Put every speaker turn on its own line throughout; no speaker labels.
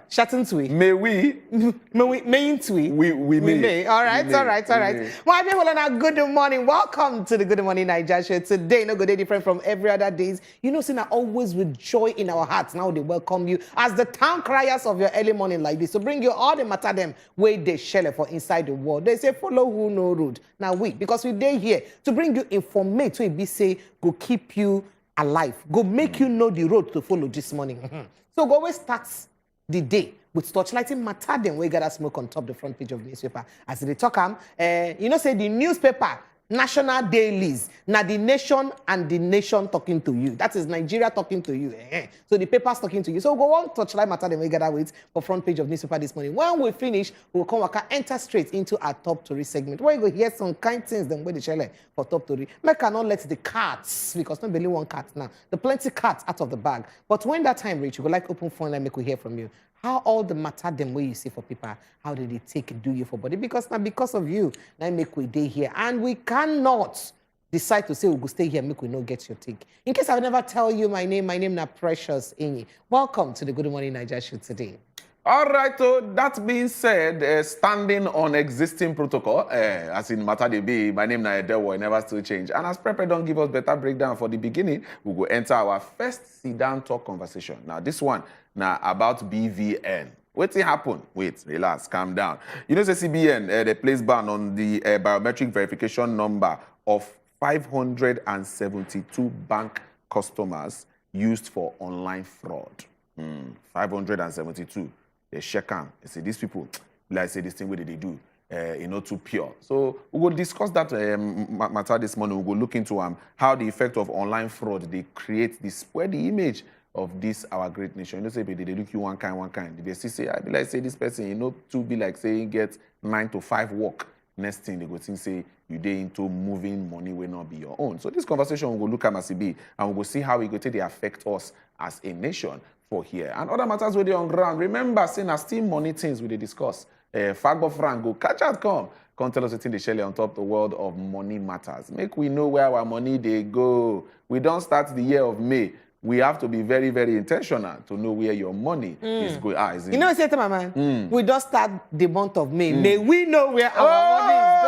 Shatting to
May we?
Mayn't we?
We may.
All right. My people, and good morning. Welcome to the Good Morning Naija show. Today, no good day different from every other days. You know, saying always with joy in our hearts. Now they welcome you as the town criers of your early morning like this. To bring you all the matter them where they share for inside the world. They say follow who no road. Now because we day here to bring you informate. So it be say go keep you alive. Go make you know the road to follow this morning. So go always start the day with torchlighting matter them we gather smoke on top the front page of the newspaper. As they talk, you know, say the newspaper, national dailies, now the nation and the nation talking to you. That is Nigeria talking to you. So the paper's talking to you. So go on torchlight matter them we gather with for front page of newspaper this morning. When we finish, we'll come back and enter straight into our top story segment. Where you go hear some kind things them where they share for top story. Make cannot let the cats, because not only one cat now. The plenty cats out of the bag. But when that time reach, you go like open phone and make we hear from you. How all the matter them way you see for people, how did they take do you for body? Because now because of you, now make we day here. And we cannot decide to say we go stay here, make we no get your take. In case I will never tell you my name na Precious Enyi. Welcome to the Good Morning Naija show today.
All right, so that being said, standing on existing protocol, as in matter they be, my name na Edewo, never still change. And as Prepper don't give us better breakdown for the beginning, we will enter our first sit-down talk conversation. Now this one, now about BVN. What's happen? Wait, relax, calm down. You know, the CBN, they place ban on the biometric verification number of 572 bank customers used for online fraud. 572. They check them. They say, these people, like say, this thing, what did they do? Too pure. So we will discuss that matter this morning. We will look into how the effect of online fraud, they create, they spread the image of this our great nation. You know, say they look you one kind. They say, I be like say this person, to be like saying get 9 to 5 work. Next thing they go think say you dey into moving money will not be your own. So this conversation we will look at MCB and we will see how it go take they affect us as a nation for here. And other matters where they on ground. Remember, saying as still money things we dey discuss. Fagbo Frank go catch out come tell us the thing they share on top the world of money matters. Make we know where our money they go. We don't start the year of May. We have to be very, very intentional to know where your money is going.
You know what I say to my man? We just start the month of May. May we know where our money is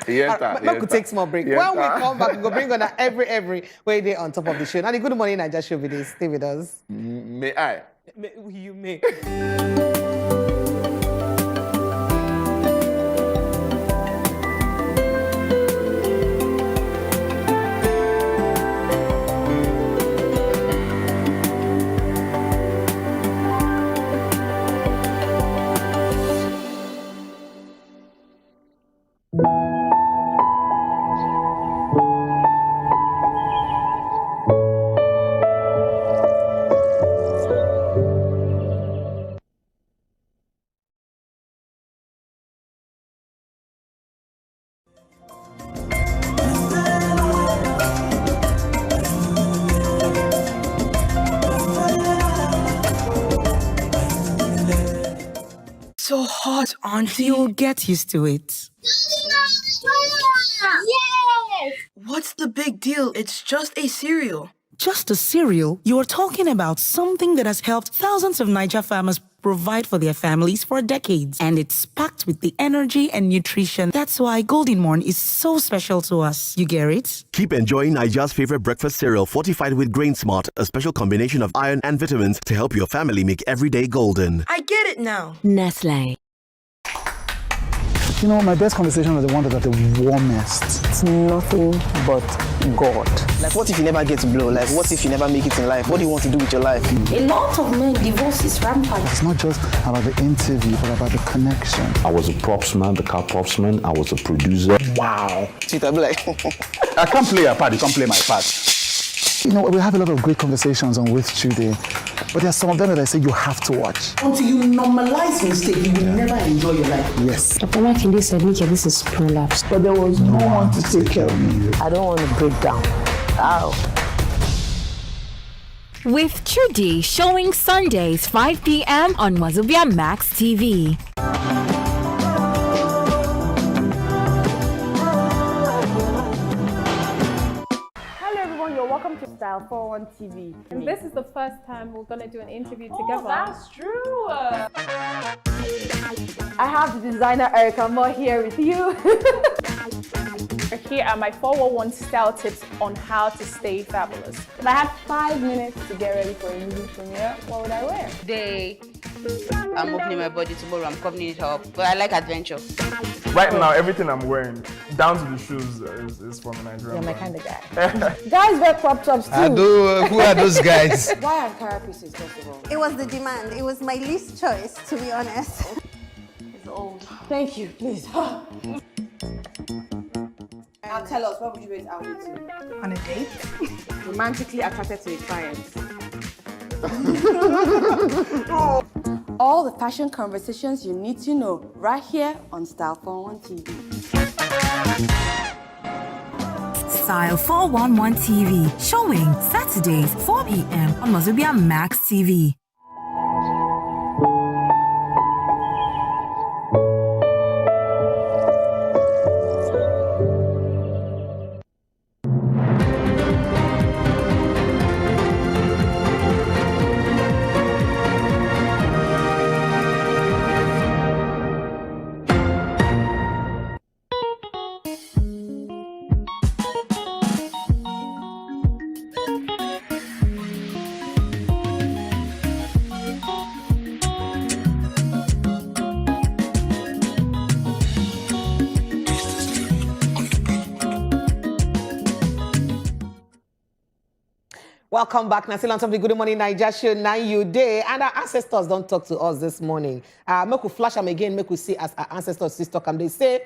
going to. But could take small break. When we come back, we go bring on every way day on top of the show. Now the Good Morning Naija show with this. Stay with us.
May I?
You may.
So hot, auntie. You'll get used to it.
Yes!
What's the big deal? It's just a cereal.
Just a cereal? You're talking about something that has helped thousands of Niger farmers provide for their families for decades. And it's packed with the energy and nutrition. That's why Golden Morn is so special to us. You get it?
Keep enjoying Niger's favorite breakfast cereal fortified with Grain Smart, a special combination of iron and vitamins to help your family make every day golden.
I get it now.
Nestle.
You know, my best conversations are the ones that are the warmest.
It's nothing but God. Like, what if you never get to blow? Like, what if you never make it in life? What do you want to do with your life?
A lot of men, divorce is rampant.
It's not just about the interview, but about the connection.
I was a props man, the car props man. I was a producer.
Wow. Sweet, I'll be like...
I can't play a part, you can't play my part. You know, we have a lot of great conversations on With Today, but there are some of them that I say you have to watch.
Until you normalize mistake, you will never enjoy your life.
Yes.
Dr. Makinde said, Nikia, this is prolapse.
But there was no one to take care of me.
I don't want to break down. Ow.
With Trudy showing Sundays 5 p.m. on wazobiamax TV.
Style 41 TV.
And this is the first time we're going to do an interview together.
That's true. I have the designer Erica Moore here with you.
Here are my 411 style tips on how to stay fabulous.
If I had 5 minutes to get ready for a movie premiere, what would I wear?
Today, I'm opening my body. Tomorrow, I'm covering it up. But I like adventure.
Right now, everything I'm wearing, down to the shoes, is from Nigeria.
You're my kind of guy. Guys wear crop tops too.
I do. Who are those guys?
Why Ankara pieces, first of all?
It was the demand. It was my least choice, to be honest.
It's old. Thank you, please. Now tell us, what would you rate Aldi to?
On a date?
Romantically attracted to a client. All the fashion conversations you need to know right here on Style 411 TV.
Style 411 TV, showing Saturdays 4 p.m. on wazobiamax TV.
Welcome back. Now, still on top of the Good Morning Naija show, 9 you day. And our ancestors don't talk to us this morning. Make we flash them again, make we see as our ancestors still talk them. They say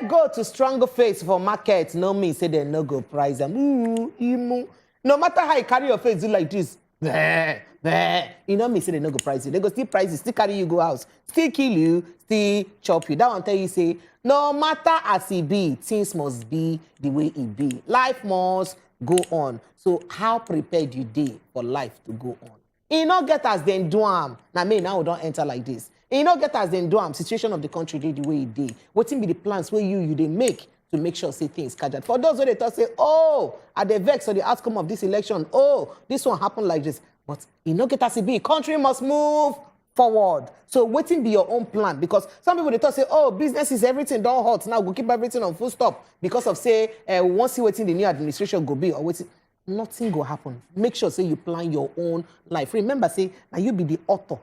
go to stronger face for market. No me, say they no go price them. No matter how you carry your face, do like this. You know me, say they no go price you. They go still price you, still carry you go house, still kill you, still chop you. That one tell you say, no matter as it be, things must be the way it be. Life must go on. So how prepared you dey for life to go on? You not get as them do am. Now me now we don't enter like this. You not get as them do am. Situation of the country dey the way it dey. What be the plans where you they make to make sure say things catch up? For those who they thought say, oh, are they vexed on the outcome of this election? Oh, this one happened like this. But you not get as it be. Country must move forward. So waiting be your own plan, because some people they thought say, oh, business is everything don't hot now, go keep everything on full stop because of say we won't see waiting the new administration go be or waiting. Nothing go happen. Make sure say you plan your own life. Remember say now you be the author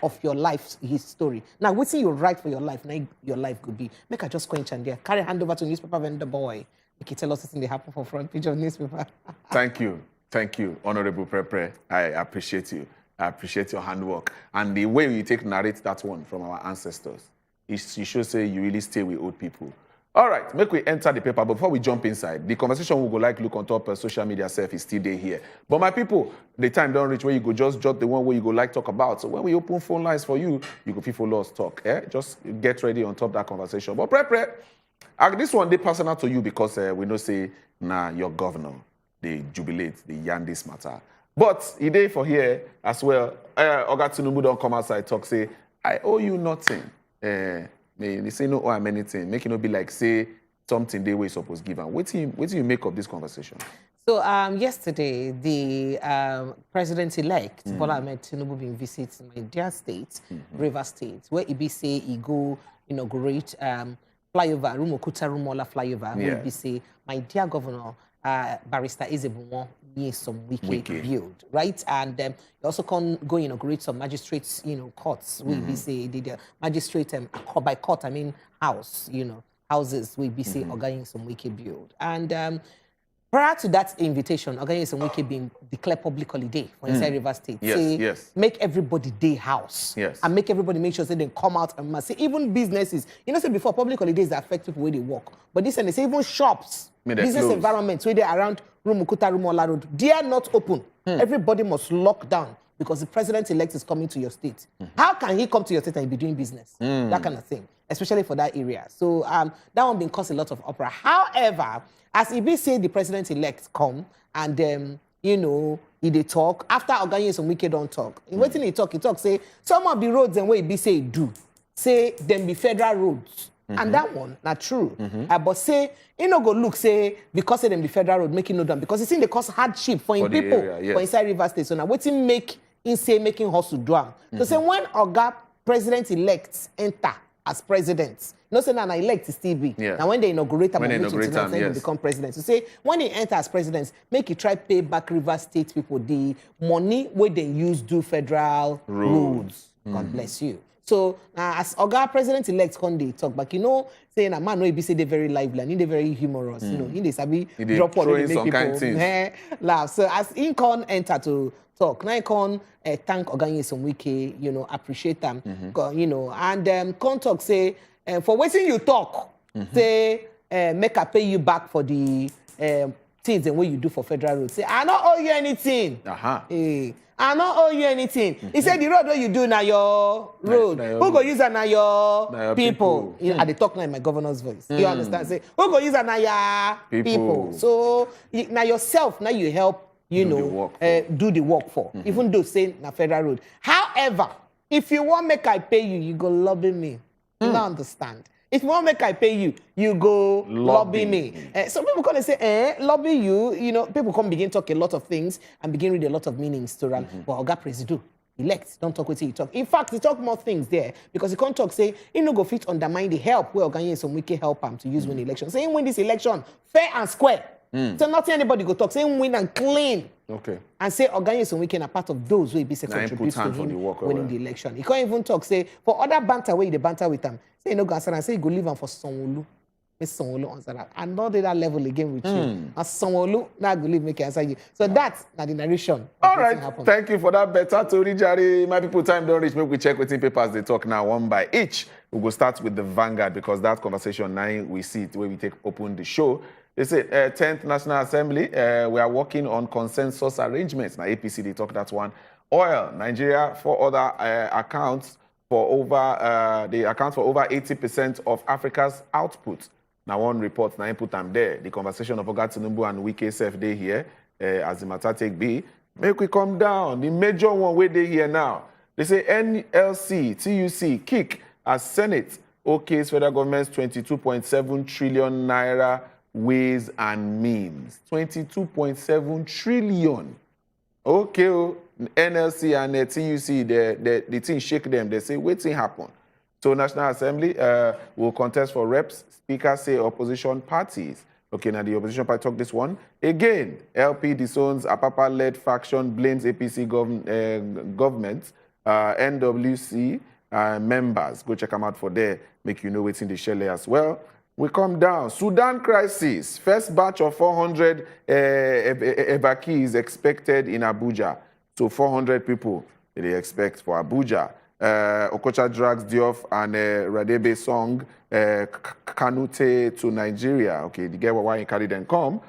of your life's history. Now waiting you write for your life, now your life could be. Make I just quench and there. Carry hand over to newspaper vendor boy. Make you tell us something they happen for front page of newspaper.
Thank you, Honorable Prepre. I appreciate you. I appreciate your handwork. And the way you narrate that one from our ancestors, you should say you really stay with old people. All right, make we enter the paper. Before we jump inside, the conversation will go like look on top of social media self is still there here. But my people, the time don't reach where you go just jot the one where you go like talk about. So when we open phone lines for you, you go follow us talk. Just get ready on top of that conversation. But Prepre, this one they personal to you because we know say your governor, they jubilate, they yarn this matter. But he day for here as well. Oga Tinubu don't come outside talk say, I owe you nothing. They say no owe him anything. Make it not be like say something they were supposed to give him. What do you make of this conversation?
So yesterday, the president-elect Bola Tinubu been visit my dear state, Rivers State, where he be say he go inaugurate flyover, Rumuokuta Rumuola flyover. Where he be say my dear governor. Barrister Asiwaju Nyesom Wike build, right? And he also go inaugurate some magistrates, courts. We be say the magistrate by court, I mean house, houses. We be say Oga Nyesom Wike build. And prior to that invitation, Oga Nyesom Wike being declared public holiday for inside Rivers State.
Yes.
Make everybody day house.
Yes.
And make everybody make sure say they come out and say even businesses. Say before public holidays affect people where they work, but this and they say even shops. Business environments where they're around Rumuokuta, Rumuola Road, they are not open. Everybody must lock down because the president-elect is coming to your state. How can he come to your state and be doing business? That kind of thing, especially for that area. So that one been caused a lot of uproar. However, as EB say the president-elect come and he they talk, after Oga Nyesom Wike don't talk. Waiting he talk say some of the roads and where EB say do, say them be federal roads. And that one, not true. But say, you know, go look, say, because of them, the federal road, making no done, because it's in the cause hardship for in people, for inside River State. So now, what's in making hustle do am. So say, when Oga president-elects enter as president, no say now elect still be. Now when they inaugurate him, he become president. So say, when he enter as president, make he try pay back River State people the money where they use do federal roads. God bless you. So as Oga president-elect Conde talk back, you know, saying a man no be say they very lively and they very humorous. You know, they sabi drop what they make people laugh. So as in con enter to talk, now con thank Oga Nyesom Wike, you know, appreciate them, you know, and con talk say for waiting you talk, say make I pay you back for the things and what you do for federal roads. Say I don't owe you anything. I don't owe you anything. He said the road where you do now your road. Who go use it now your people? You know, I dey talk now in my governor's voice. You understand? Say who go use it now your people? So now yourself, now you help, you know, do the work for. Even though say na federal road. However, if you want make I pay you, you go lobby me. You don't understand. If you want make I pay you, you go lobby me. So people come and say, lobby you. You know, people come begin talk a lot of things and begin read a lot of meanings to run. But Oga Presido, elect, don't talk with you talk. In fact, he talk more things there because he can't talk, say, he no go fit undermine the help where Oga Nyesom Wike help him to use win the election. Say, he win this election fair and square. So not anybody go talk. Say, he win and clean.
Okay. And
say Oga Nyesom Wike are part of those who be contribute to him winning the election. He can't even talk, say, for other banter where they banter with him. Say, no go answer and say, you go leave him for Sonwolu. Make Sonwolu answer that. And not that level again with you. As Sonwolu, now go leave make answer you. So that's not the narration.
All right. Thank you for that better story, Jari. My people, time don't reach. Maybe we check within papers they talk now one by each. We'll go start with the Vanguard because that conversation now we see it where we take open the show. They say 10th National Assembly, we are working on consensus arrangements. Now APC, they talk that one. Oil, Nigeria, 4 other accounts for over, they account for over 80% of Africa's output. Now one report, now input them there. The conversation of Oga Tinubu and Wike Sef day here, as the matter take be. Make we come down. The major one where they here now. They say NLC, TUC, kick as Senate, okays federal government's 22.7 trillion naira ways and means. 22.7 trillion. Okay, NLC and TUC, the thing shake them. They say, what's happen? So National Assembly will contest for reps. Speaker say opposition parties. Okay, now the opposition party talk this one. Again, LP disowns Apapa-led faction, blames APC government, NWC members. Go check them out for there. Make you know what's in the shell as well. We come down. Sudan crisis. First batch of 400 evacuees expected in Abuja. So 400 people they expect for Abuja. Okocha drags Diouf and Radebe Song Kanute to Nigeria. Okay, the guy why he carry them come.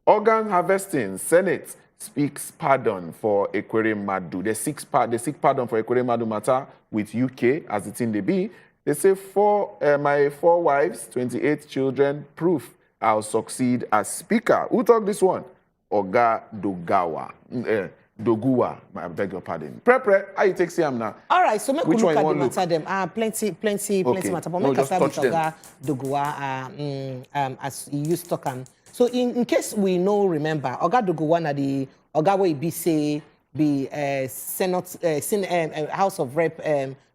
Organ harvesting. Senate speaks pardon for Ekwere Madu. They seek pardon for Ekwere Madu matter with UK as the thing they be. They say my 4 wives, 28 children, proof I'll succeed as speaker. Who talk this one? Oga Doguwa. I beg your pardon. Pre, how you take CM now?
All right, so make we look at the matter them.
Plenty
matter. But make us start with Oga Doguwa as you used to talk. So in case we no remember, Oga Doguwa na the Oga wey be say be Senate House of Rep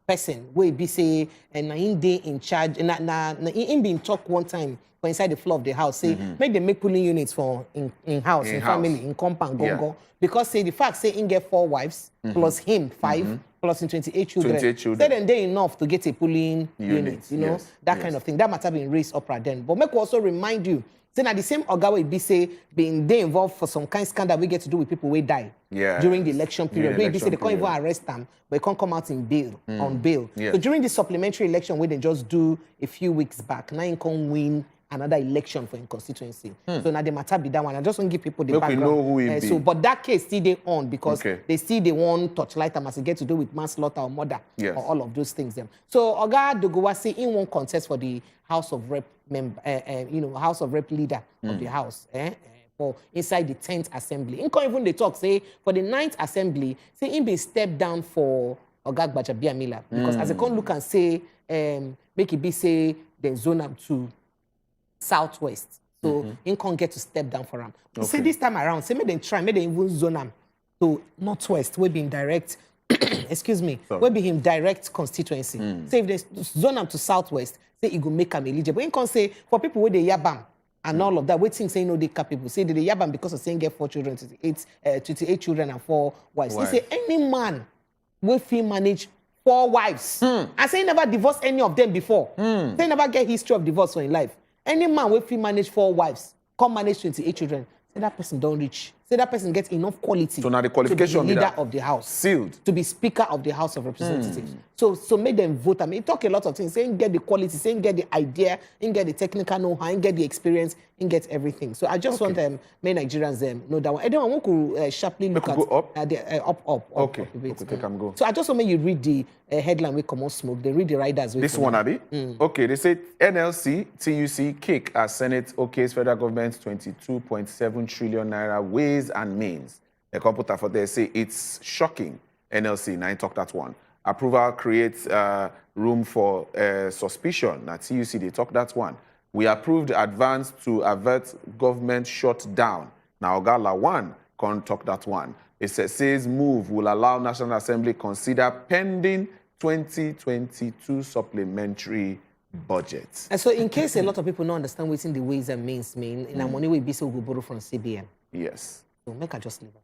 person wey be say na him dey in charge na him been talk one time for inside the floor of the house say make them make polling units for in house in family in compound gongo because say the fact say him get 4 wives plus him 5 plus in 28 children say then they enough to get a polling unit, you know, that kind of thing. That matter been raised up right then. But make we also remind you, say na the same Oga wey be say being they involved for some kind of scandal we get to do with people who die during the election period. Where be say they can't even arrest them, but they can't come out in bail on bail. So during the supplementary election where they just do a few weeks back, now you can win another election for in constituency. So now the matter be that one. I just want to give people the background.
We know who it be.
So, but that case still they on because they still they want touchlight them as it get to do with manslaughter or murder or all of those things. Them. So Oga Doguwa say in one contest for the House of Rep member, you know, House of Rep leader of the House. For inside the 10th Assembly. In even they talk say for the 9th Assembly, say him be stepped down for Oga Wazobiamax because as they come look and say make it be say then zone them to southwest. So you can't get to step down for them.
Okay.
Say this time around, say make them try, make them even zone them to northwest, we be in direct, excuse me, we be in direct constituency. Say if they zone them to southwest, say it will make them eligible. You can't say for people with the yabam and all of that, waiting say no they capable. Say they yabam because of saying get 4 children, 28 children and 4 wives. They say any man will feel manage 4 wives. I say never divorce any of them before. They never get history of divorce in life. Any man will feel manage 4 wives, come manage 28 children. Say that person don't reach. Say that person gets enough quality.
So now the qualification
to be the leader of the house,
sealed
to be Speaker of the House of Representatives. So make them vote. I mean, talk a lot of things. Saying get the quality, saying get the idea, and get the technical know-how, and get the experience, and get everything. So I just want many Nigerians know that one. Anyone could sharply look at
go up?
Up.
Okay, can go.
So I just want you read the headline with common smoke. They read the riders.
This one, Abi? Okay, they say NLC, TUC, kick as Senate okays federal government's 22.7 trillion naira ways and means. The computer for there say it's shocking. NLC, now I talk that one. Approval creates room for suspicion. Now TUC, they talk that one. We approved advance to avert government shutdown. Now Ogala one, can't talk that one. It says move will allow National Assembly consider pending 2022 supplementary budget.
And so in case a lot of people don't understand what's in the ways and means mean, in our money will be so we borrow from CBN.
Yes.
So make I just leave it.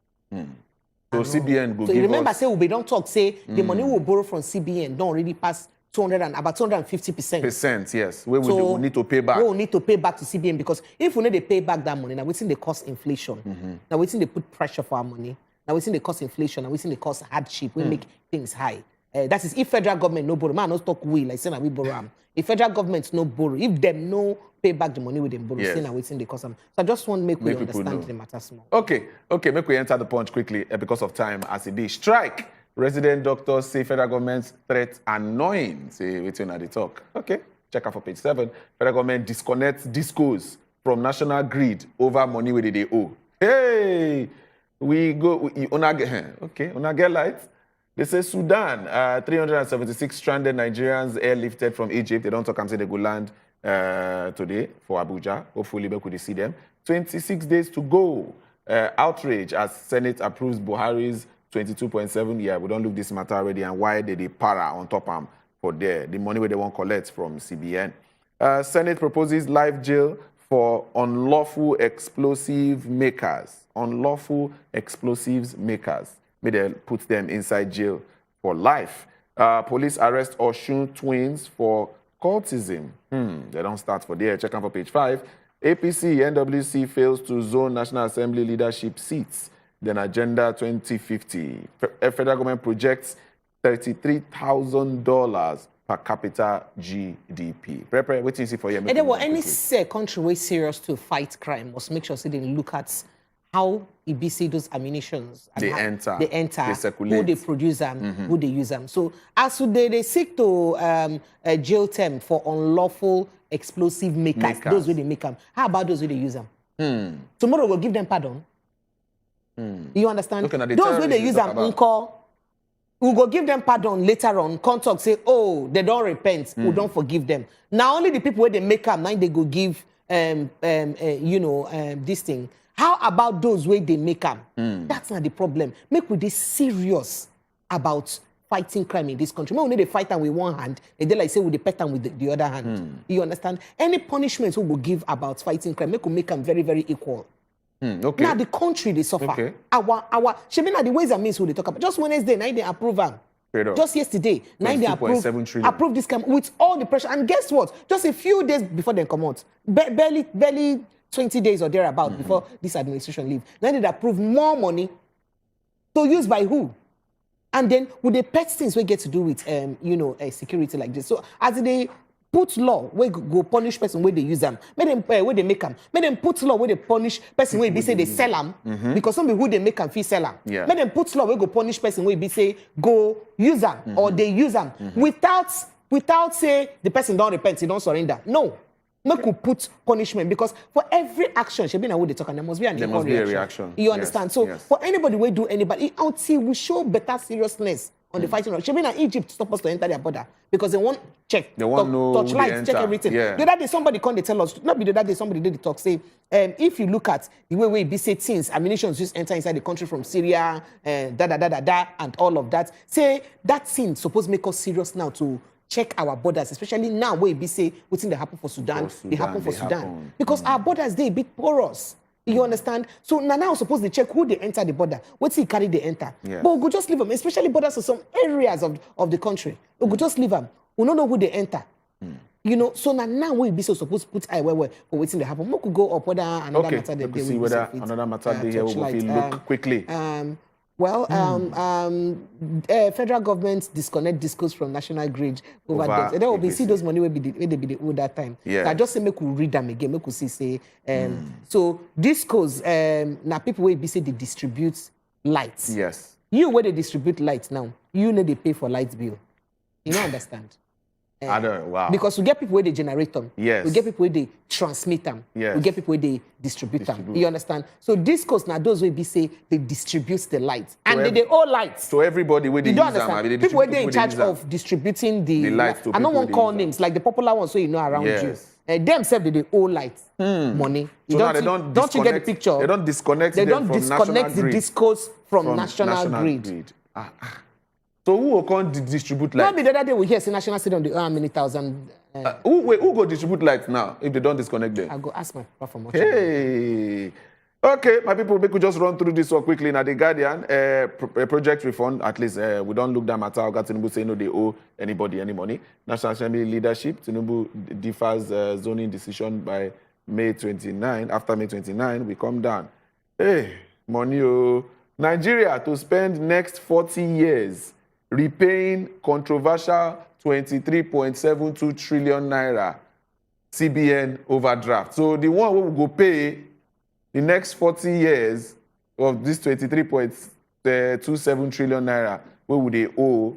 So CBN will
so
give
remember,
us...
say we don't talk, say the money we borrow from CBN don't already pass 200 and about 250%.
Yes. We need to pay back.
We will need to pay back to CBN because if we need to pay back that money, now we think they cost inflation. Now we think they put pressure for our money. Now we think they cost inflation. Now we think they cost hardship. We make things high. That is if federal government no borrow. Man, no talk we like saying that we borrow. If federal government no borrow, if them no pay back the money with them borrow, saying that we think they cost them. So I just want to make we understand the matter small.
Okay, make we enter the punch quickly because of time. As it be strike, resident doctors say federal government's threat annoying. Say waiting at the talk. Okay, check out for page 7. Federal government disconnects discos from national grid over money where they owe. Hey, we go. Una get light. They say Sudan, 376 stranded Nigerians airlifted from Egypt. They don't talk and say they go land today for Abuja. Hopefully, we could see them. 26 days to go. Outrage as Senate approves Buhari's 22.7. Yeah, we don't look this matter already. And why did they para on top of for the money where they want collect from CBN? Senate proposes life jail for unlawful explosive makers. Unlawful explosives makers. May they put them inside jail for life. Police arrest Oshun twins for cultism. They don't start for there. Check out for page 5. APC, NWC fails to zone National Assembly leadership seats. Then Agenda 2050. Federal government projects $33,000 per capita GDP. Prepare, what do you see for you?
And then any country way serious to fight crime must make sure they look at how EBC those ammunitions
they enter,
they
circulate,
who they produce them, who they use them. So as they seek to jail them for unlawful explosive makers, those who they make them. How about those who they use them? Tomorrow we'll give them pardon. You understand? Those who they use them, we'll go give them pardon later on. Contact say, oh, they don't repent, we don't forgive them. Now only the people where they make them, now they go give this thing. How about those where they make them? That's not the problem. Make we be serious about fighting crime in this country. We need to fight them with one hand, and they like say we dey pet them with the other hand. You understand? Any punishments we will give about fighting crime, make them very, very equal.
Okay.
Now the country they suffer.
Okay.
Our she mean the ways and means who they talk about. Just Wednesday, now they approve them. Just yesterday, now they approve this crime with all the pressure. And guess what? Just a few days before they come out, barely 20 days or thereabout before this administration leave. Then they approve more money to use by who? And then with the pet things we get to do with security like this. So as they put law where go punish person where they use them, make them where they make them, make them put law where they punish person where they say they sell them because some people who they make them feel sell them.
Yeah.
Make them put law where go punish person where they say go use them or they use them without say the person don't repent, he don't surrender. No. Make we put punishment because for every action, Shebina they talk and there must be an equal reaction. You understand? So for anybody we do anybody until we show better seriousness on the fighting. She mean Egypt stop us to enter their border because they want check.
They want know
touch lights, check everything.
Yeah.
The other day somebody come they tell us, not be the other day somebody did the talk say, if you look at the way be say things, ammunition just enter inside the country from Syria, and all of that. Say that thing supposed make us serious now to check our borders, especially now where be say what's in the happen for Sudan, they happen for Sudan. Because our borders they a bit porous. You understand? So now suppose they check who they enter the border, what's he carry they enter.
Yeah.
But we could just leave them, especially borders of some areas of the country. We could just leave them. We don't know who they enter. You know, so now we be so supposed to put eye where for waiting to happen. We could go up whether another matter they
see whether another matter they here will look quickly.
Federal government disconnect discos from national grid over that. Then we see those money where they be the old that time.
Yeah.
So I just say make we read them again. Make we see say so discos now people will be say they distribute lights.
Yes.
You where they distribute lights now, you know they pay for light bill. You don't understand.
I don't. Wow.
Because we get people where they generate them.
Yes.
We get people where they transmit them.
Yes.
We get people where they distribute them. You understand? So discos now those will be say they distribute the lights and they all lights.
So everybody where they
you don't
use
understand.
them,
People where they in charge of distributing the
lights.
I don't want to call names like the popular ones so you know around you. Themselves they all lights money.
So now
don't you get the picture?
They don't disconnect.
They
them
don't
from
disconnect the
grid.
discos from national grid.
So who will come distribute lights?
Maybe the other day we hear say national stadium they earn many thousand.
Who go distribute lights now if they don't disconnect them?
I'll go ask my papa from
Hey. Okay, my people, we could just run through this one quickly. Now, the Guardian, project refund, at least we don't look that matter. Tinubu say no, they owe anybody any money. National Assembly leadership, Tinubu differs zoning decision by May 29. After May 29, we come down. Hey, money, oh. Nigeria to spend next 40 years repaying controversial 23.72 trillion naira CBN overdraft. So the one we will go pay the next 40 years of this 23.27 trillion naira, what would they owe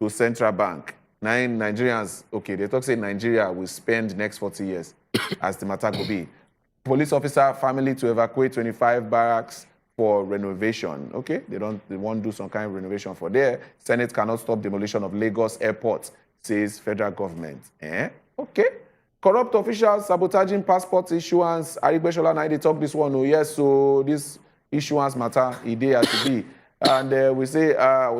to central bank? Nigerians, okay, they talk say Nigeria will spend next 40 years as the matter will be. Police officer family to evacuate 25 barracks for renovation. Okay, they want to do some kind of renovation for there. Senate cannot stop demolition of Lagos airport, says federal government. Okay. Corrupt officials sabotaging passport issuance. Arigbeshola now they talk this one. Oh yes, so this issuance matter, it has to be. And we say,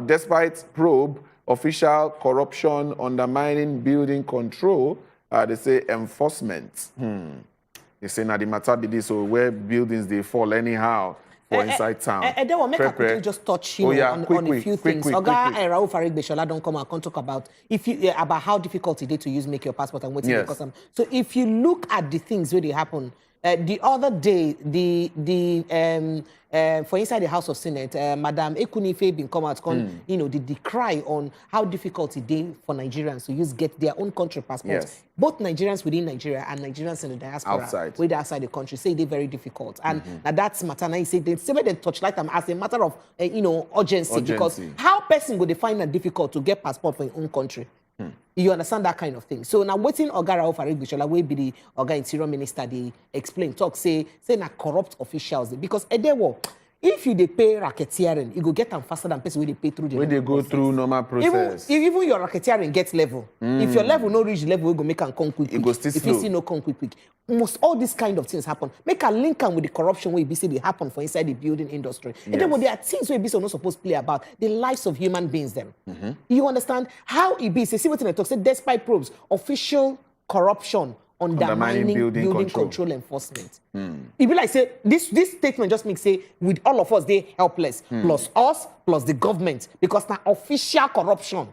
despite probe, official corruption undermining building control, they say enforcement. They say now the matter be this, so where buildings they fall anyhow for inside town.
And then we'll make a quickly just touch on a few things. Oga Rauf Arigbeshola don't come and talk about about how difficult it is to make your passport and waiting because so if you look at the things where they happen, the other day for inside the House of Senate, Madam Ekunife been come out the cry on how difficult it is for Nigerians to get their own country passports.
Yes.
Both Nigerians within Nigeria and Nigerians in the diaspora outside the country say they're very difficult. And that's matter. Now you say they touchlight them as a matter of urgency because how person go they find it difficult to get passport for your own country? You understand that kind of thing. So now waiting Oga Rauf Arigbeshola will be the Oga Interior Minister, they explain, talk, say na corrupt officials. Because if you they pay racketeering, you go get them faster than person where they pay through the
when they go process. Through normal process.
Even your racketeering gets level. If your level no reach the level, we go make them come quick.
It goes still
if
slow.
you see no come quick. Most all these kind of things happen. Make a link with the corruption where you say they happen for inside the building industry. And then when there are things where you not supposed to play about the lives of human beings them. You understand how it be? See what I talk. Say despite probes, official corruption undermining building control enforcement. It be like say this statement just makes say with all of us they helpless plus us plus the government because now official corruption.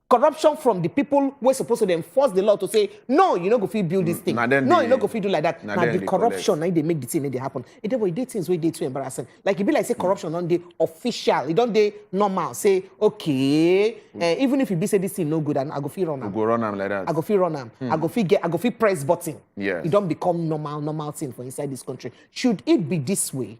Corruption from the people who are supposed to enforce the law to say no, you know go fit build this thing. No, you know go fit do like that. Now the corruption now they make the thing they happen. It they do things where they too embarrassing. Like it be like say corruption on the official, it don't they normal. Say okay, even if you be say this thing no good, and I go feel run them.
Go run them like that.
I go feel run them. I go feel press button.
Yes.
It don't become normal thing for inside this country. Should it be this way?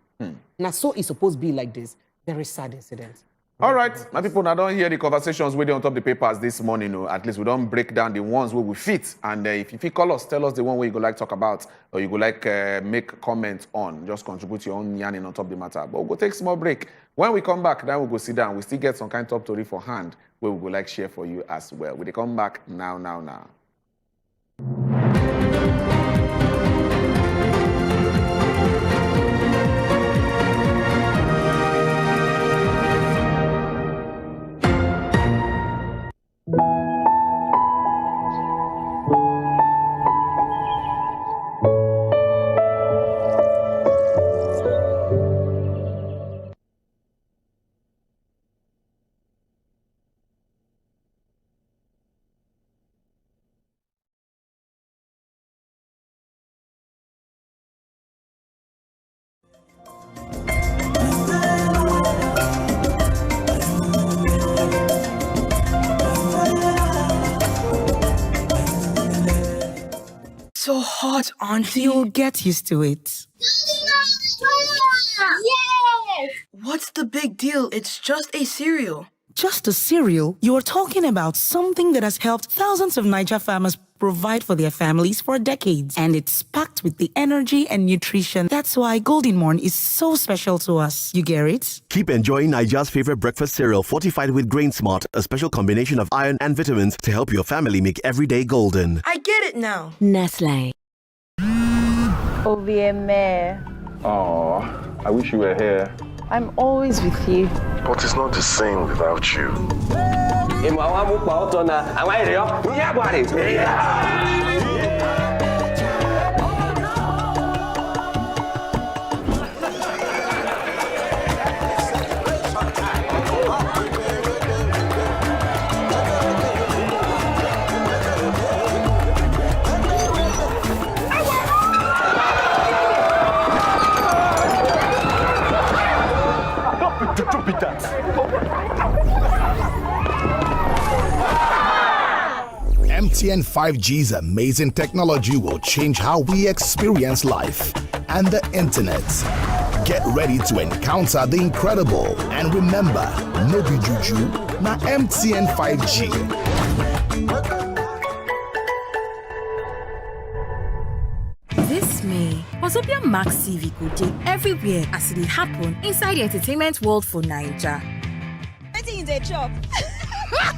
Now so it's supposed to be like this. Very sad incident.
All right, my people, now don't hear the conversations waiting on top of the papers this morning. No? At least we don't break down the ones where we fit. And if you call us, tell us the one where you go like talk about or you go like make comments on. Just contribute your own yarning on top of the matter. But we'll go take a small break. When we come back, then we'll go sit down. We still get some kind of top story for hand where we go like share for you as well. We'll come back now.
So hot, auntie. You'll get used to it.
Yes!
What's the big deal? It's just a cereal. Just a cereal? You're talking about something that has helped thousands of Niger farmers provide for their families for decades. And it's packed with the energy and nutrition. That's why Golden Morn is so special to us. You get it?
Keep enjoying Nigeria's favorite breakfast cereal fortified with Grain Smart, a special combination of iron and vitamins to help your family make every day golden.
I get it now.
Nestle.
Ovieme.
Oh, I wish you were here.
I'm always with you.
But it's not the same without you.
Don't beat that.
MTN 5G's amazing technology will change how we experience life and the internet. Get ready to encounter the incredible. And remember, no be juju, na MTN 5G.
This May, wazobiamax TV go dey everywhere as it happen inside the entertainment world for Naija.
Wetin you dey chop?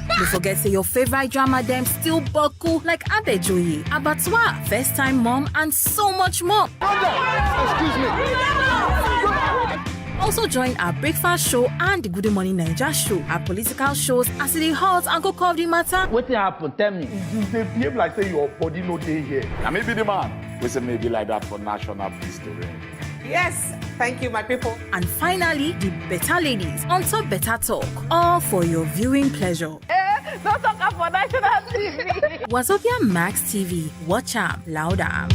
Don't forget say your favorite drama them still buckle like Adejoye, Abattoir, First Time Mom, and so much more.
Excuse me.
Also join our breakfast show and the Good Morning Naija show, our political shows as it hot and go cover the matter.
What happened? Tell me.
You behave like say your body no day here.
Now maybe the man. We say maybe like that for national peace to reign.
Yes, thank you, my people.
And finally, the better ladies on top better talk, all for your viewing pleasure.
Don't talk about national TV.
wazobiamax TV, watch am louder.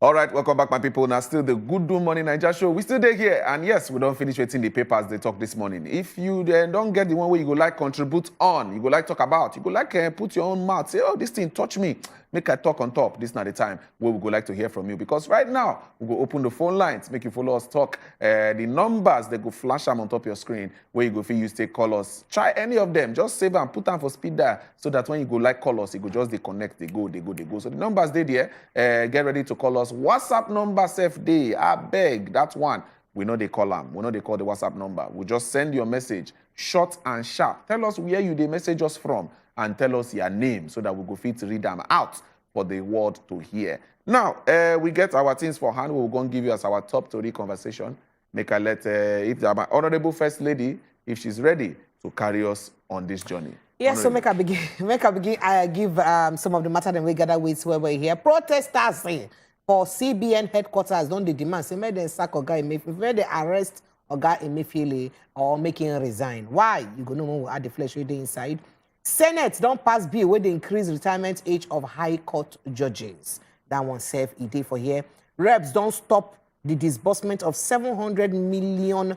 All right, welcome back, my people. Now, still the Good Morning Naija show. We still there here, and yes, we don't finish waiting the papers they talk this morning. If you don't get the one where you go like contribute on, you go like talk about, you go like put your own mouth, say, oh, this thing touch me, make I talk on top. This is not the time where we go like to hear from you, because right now we go open the phone lines, make you follow us talk. The numbers they go flash them on top of your screen where you go feel you stay call us. Try any of them, just save them, put them for speed dial, so that when you go like call us, you go just they connect, they go. So the numbers they there. Get ready to call us. WhatsApp number safe day. I beg that one. We know they call them. We know they call the WhatsApp number. We just send your message short and sharp. Tell us where you they message us from and tell us your name so that we go fit to read them out for the world to hear. Now, we get our things for hand. We're going to give you as our top story conversation. Make her let, if my honorable first lady, if she's ready to carry us on this journey.
Yes, so make I begin. I give some of the matter that we gather with where we're here. Protesters say for CBN headquarters don't they demand say may they sack Oga Emefiele, may they arrest Oga Emefiele or make him resign. Why? You go know add the flesh with the inside. Senate don't pass bill where they increase retirement age of High Court judges. That one serve a day for here. Reps don't stop the disbursement of $700 million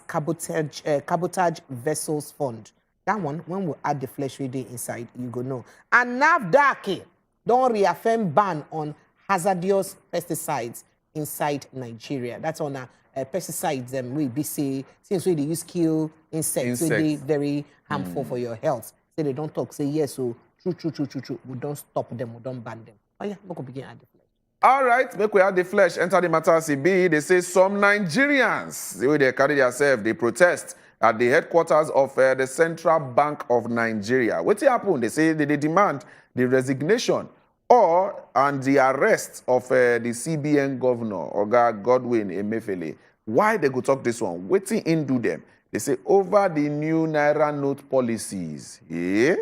cabotage vessels fund. That one, when we add the flesh day inside, you go know. And NAFDAC don't reaffirm ban on hazardous pesticides inside Nigeria. That's on pesticides we be say since we they use kill insects. So they very harmful for your health. So they don't talk, say yes, so true. We don't stop them, we don't ban them. Oh yeah, we can begin at the flesh.
All right, make we add the flesh, enter the matter CB. They say some Nigerians, the way they carry themselves, they protest at the headquarters of the Central Bank of Nigeria. What's happened? They say they demand the resignation and the arrest of the CBN governor, Oga Godwin Emefiele. Why they go talk this one? Waiting in do them. They say over the new Naira note policies. Yeah?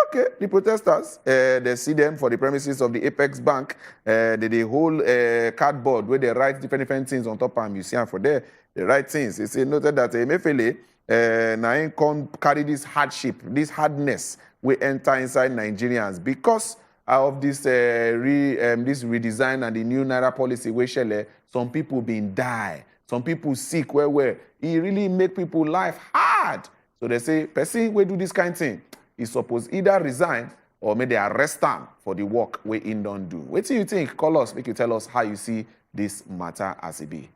Okay, the protesters, they see them for the premises of the Apex Bank. They hold cardboard where they write different things on top of them. You see them for there, they write things. They say, noted that Emefiele now come carry this hardship, this hardness, we enter inside Nigerians because of this this redesign and the new Naira policy where some people been die, some people sick, where it really make people life hard. So they say, person we do this kind of thing, is supposed either resign or maybe arrest them for the work we in don't do. What do you think? Call us, make you tell us how you see this matter as it be.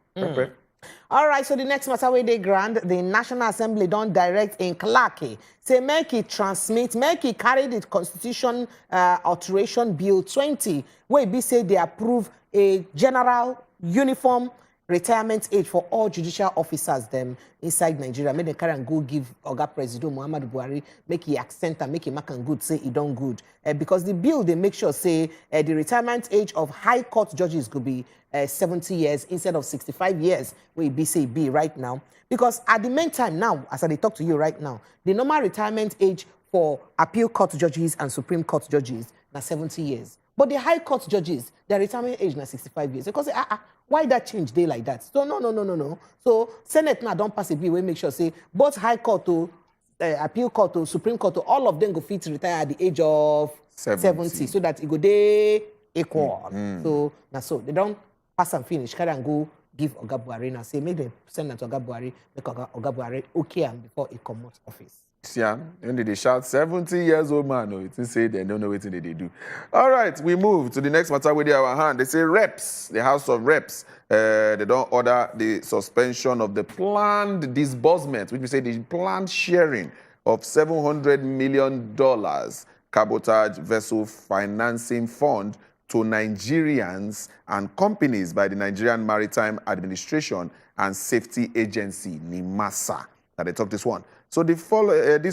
All right, so the next matter where they grant, the National Assembly don't direct in Clark. Say make it transmit, make it carry the Constitution Alteration Bill 20, where it be say they approve a general uniform retirement age for all judicial officers them inside Nigeria. Make them carry and go give Oga President Muhammadu Buhari, make he accent and make him make and good, say he done good. Because the bill, they make sure, say, the retirement age of High Court judges could be 70 years instead of 65 years, where it be, say, be right now. Because at the meantime now, as I talk to you right now, the normal retirement age for appeal court judges and Supreme Court judges now 70 years. But the High Court judges, their retirement age now 65 years. Because why that change day like that? So no. So Senate now don't pass a bill. We make sure say both High Court to appeal court to Supreme Court to all of them go fit to retire at the age of 70 so that it go day equal. So they don't pass and finish. Carry and go give Oga Buhari now. Say make them send that to Oga Buhari, make Oga Buhari okay and before he come out office.
Yeah, when they shout 70 years old man, no, it say they don't know what they do. All right, we move to the next matter with our hand. They say reps, the House of Reps, they don't order the suspension of the planned disbursement, which we say the planned sharing of $700 million cabotage vessel financing fund to Nigerians and companies by the Nigerian Maritime Administration and Safety Agency, NIMASA. Now they talk this one. So this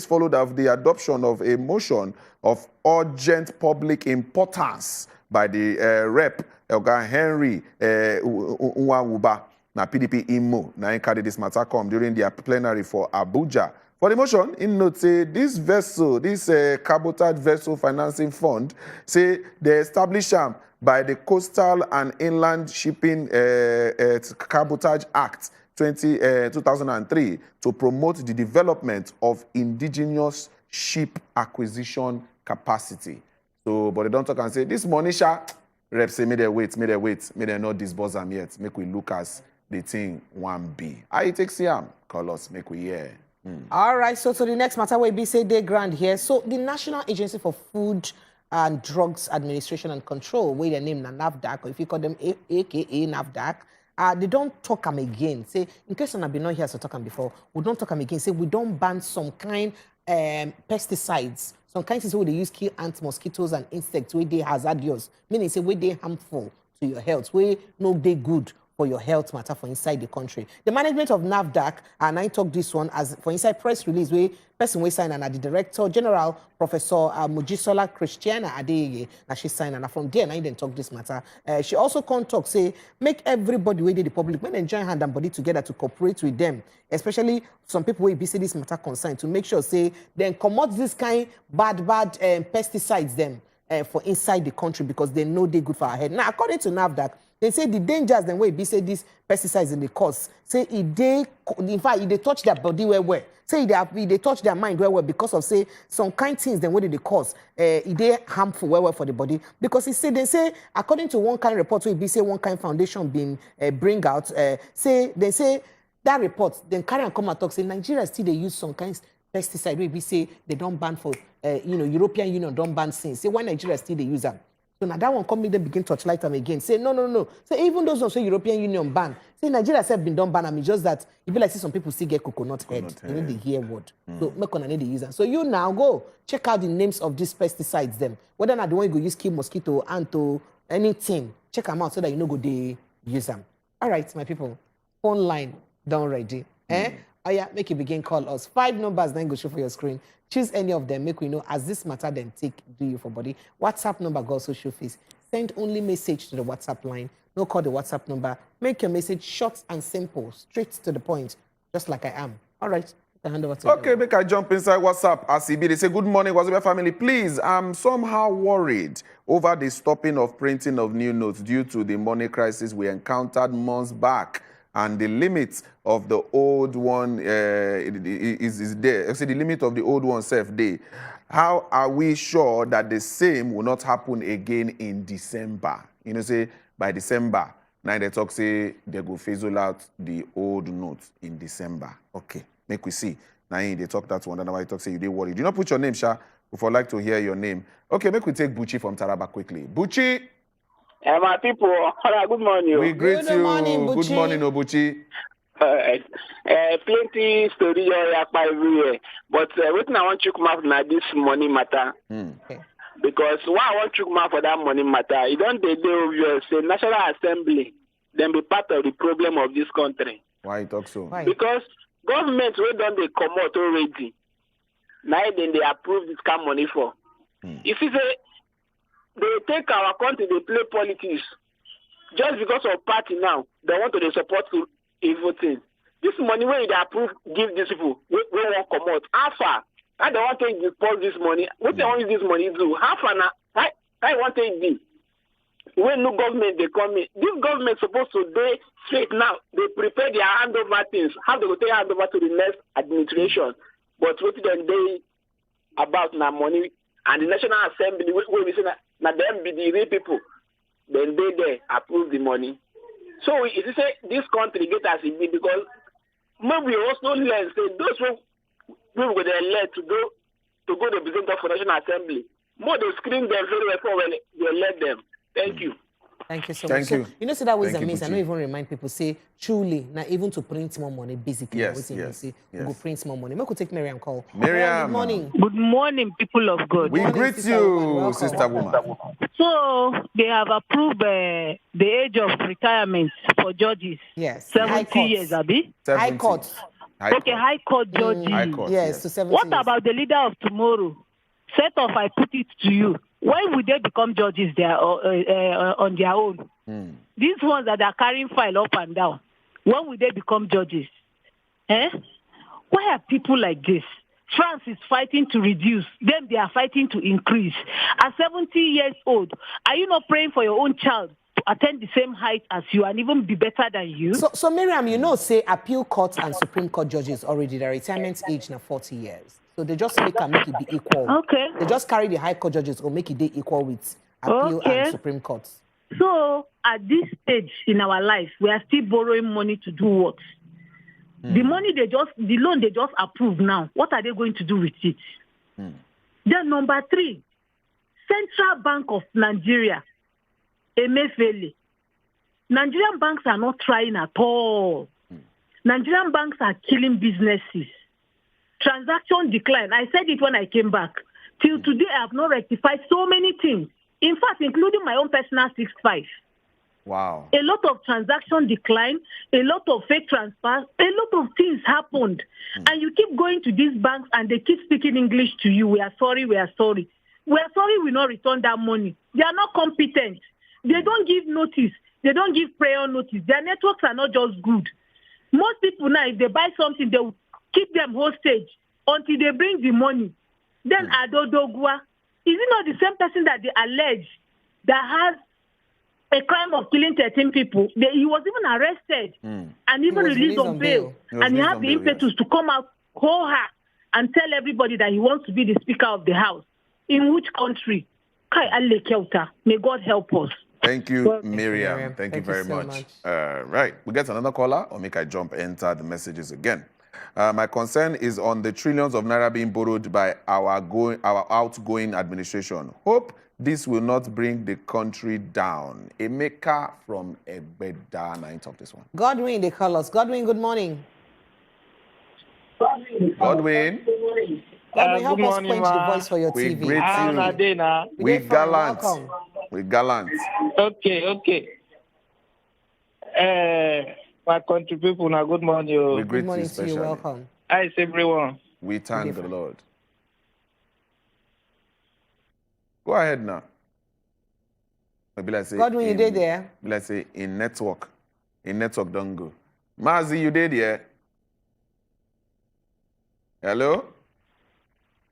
followed of the adoption of a motion of urgent public importance by the Rep. Oga Henry Nwawuba, na PDP Imo, na carry this matter come during the plenary for Abuja. For the motion, in note say this vessel, this cabotage vessel financing fund, say they establish them by the Coastal and Inland Shipping Cabotage Act 2003 to promote the development of indigenous ship acquisition capacity. So, but they don't talk and say, this money, reps say, may they wait, may they not disburse them yet. Make we look as the thing 1B. I take Siam, call us, make we hear.
All right, so the next matter will be say they grand here. So the National Agency for Food and Drugs Administration and Control, where they name NAFDAC, or if you call them AKA NAFDAC, they don't talk them again. Say, in case I've been not here to talk them before, we don't talk them again. Say, we don't ban some kind pesticides, some kind of things where they use kill ants, mosquitoes, and insects, where they hazardous, meaning say where they harmful to your health, where no they good for your health matter for inside the country. The management of NAFDAC, and I talk this one as for inside press release, where person we sign and the Director General, Professor Mojisola Christiana Adeyeye, and she signed and from there and I didn't talk this matter. She also can talk, say, make everybody where the public, when they join hand and body together to cooperate with them, especially some people will be say this matter concerned, to make sure, say, then come out this kind bad pesticides them for inside the country because they know they're good for our head. Now, according to NAFDAC, They say the dangers then way be say these pesticides in the cause. Say if they, in fact, if they touch their body well. Say if they touch their mind well because of say some kind things then what did they cause? If they harmful well for the body. Because they say according to one kind report we be say one kind foundation being bring out they say that report then carry and come and talk say Nigeria still they use some kind pesticide we say they don't ban for European Union don't ban since. Say why Nigeria still they use them. So now that one come they begin touchlight them again. Say no. So even those ones say European Union ban. Say Nigeria said been done ban. I mean just that if you like see some people still get coconut head. They need to hear word. So make on need to use them. So you now go check out the names of these pesticides them. Whether or not the one you go use kill mosquito, ant, anything. Check them out so that you know go they use them. All right, my people. Phone line done ready. Oh yeah, make you begin call us. 5 numbers then go show for your screen. Choose any of them, make we know as this matter then take do you for body. WhatsApp number go also show face. Send only message to the WhatsApp line. No call the WhatsApp number. Make your message short and simple, straight to the point, just like I am. All right, hand over to
Okay, make I jump inside WhatsApp. ACB, they say, good morning, Wazobia family. Please, I'm somehow worried over the stopping of printing of new notes due to the money crisis we encountered months back. And the limit of the old one is there. See, the limit of the old one self-day. How are we sure that the same will not happen again in December? You know, say, by December, now they talk, say, they go fizzle out the old notes in December. Okay, make we see. Now they talk that one, and now I talk, say, you didn't worry. Do not put your name, Sha. If I'd like to hear your name. Okay, make we take Buchi from Taraba quickly. Buchi!
My people, good morning.
We greet
good
you.
Morning, Buchi.
Good morning, Obuchi.
Plenty story everywhere. But what I want to come out now this money matter. Because why I want to come out for that money matter? You don't they obvious. The National Assembly then be part of the problem of this country.
Why you talk so?
Why? Because government we don't they come out already. Now then they approve this kind of money for. If you say they take our country, they play politics. Just because of party now, they want to support evil things. This money when they approve, give these people, we won't come out. How far? I don't want to dispose this money. What they want this money do? How far now? I want to do. When new government they come in, this government supposed to do straight now. They prepare their handover things. How they will take handover to the next administration. But what then they about now money and the National Assembly, where we say now them be the real people, then they approve the money. So if you say this country get as it be, because maybe also learn say those who were led to go to represent for National Assembly, more they screen them very well for when they let them. Thank you.
Thank you so
Thank
much.
you.
So, you know, so that was
Thank you,
amazing. I
Buchi.
don't even remind people, say, truly, now even to print more money, basically,
Yes,
we
yes.
go print more money. Maybe we take Miriam call.
Miriam.
Good morning.
Good morning, people of God.
We greet
Sister
you,
woman. Welcome.
sister woman.
So, they have approved the age of retirement for judges.
Yes. High
70
court.
years, Abi?
High court.
Okay, High Court judges.
High court,
Yes, to 70
What
years.
about the leader of tomorrow? Set off, I put it to you. When will they become judges there on their own? These ones that are carrying file up and down, when will they become judges? Why are people like this? France is fighting to reduce. Them, they are fighting to increase. At 70 years old, are you not praying for your own child to attain the same height as you and even be better than you?
So Miriam, you know, say appeal court and Supreme Court judges already, their retirement age now 40 years. So they just make it be equal.
Okay.
They just carry the High Court judges or make it be equal with appeal and Supreme Court.
So at this stage in our life, we are still borrowing money to do what? The money the loan they just approved now, what are they going to do with it? Then number 3, Central Bank of Nigeria, Emefiele. Nigerian banks are not trying at all. Nigerian banks are killing businesses. Transaction decline. I said it when I came back. Till today, I have not rectified so many things. In fact, including my own personal 6.5.
Wow.
A lot of transaction decline, a lot of fake transfers, a lot of things happened. And you keep going to these banks and they keep speaking English to you. We are sorry, we are sorry. We are sorry we not return that money. They are not competent. They don't give notice. They don't give prior notice. Their networks are not just good. Most people now, if they buy something, they will keep them hostage until they bring the money. Then Adodogwa, is it not the same person that they allege that has a crime of killing 13 people. He was even arrested and even released on bail. And he had the impetus to come out whole heart and tell everybody that he wants to be the Speaker of the House. In which country? May God help us.
Thank you, Miriam. Thank you very much. Right. We get another caller, or make I jump enter the messages again. My concern is on the trillions of naira being borrowed by our outgoing administration. Hope this will not bring the country down. Emeka from Egbeda, 9th of this one.
Godwin, they call us. Godwin, good morning.
Godwin.
Godwin, help us quench the voice for your TV.
Greet you. We gallant. We gallant.
Okay. My country people, now good morning.
We greet
good morning
you
to you. Welcome.
Hi, everyone.
We thank the Lord. Go ahead now. Maybe let's say
Godwin, you did there?
Let's say in network. In network, don't go. Mazi, you did there? Hello?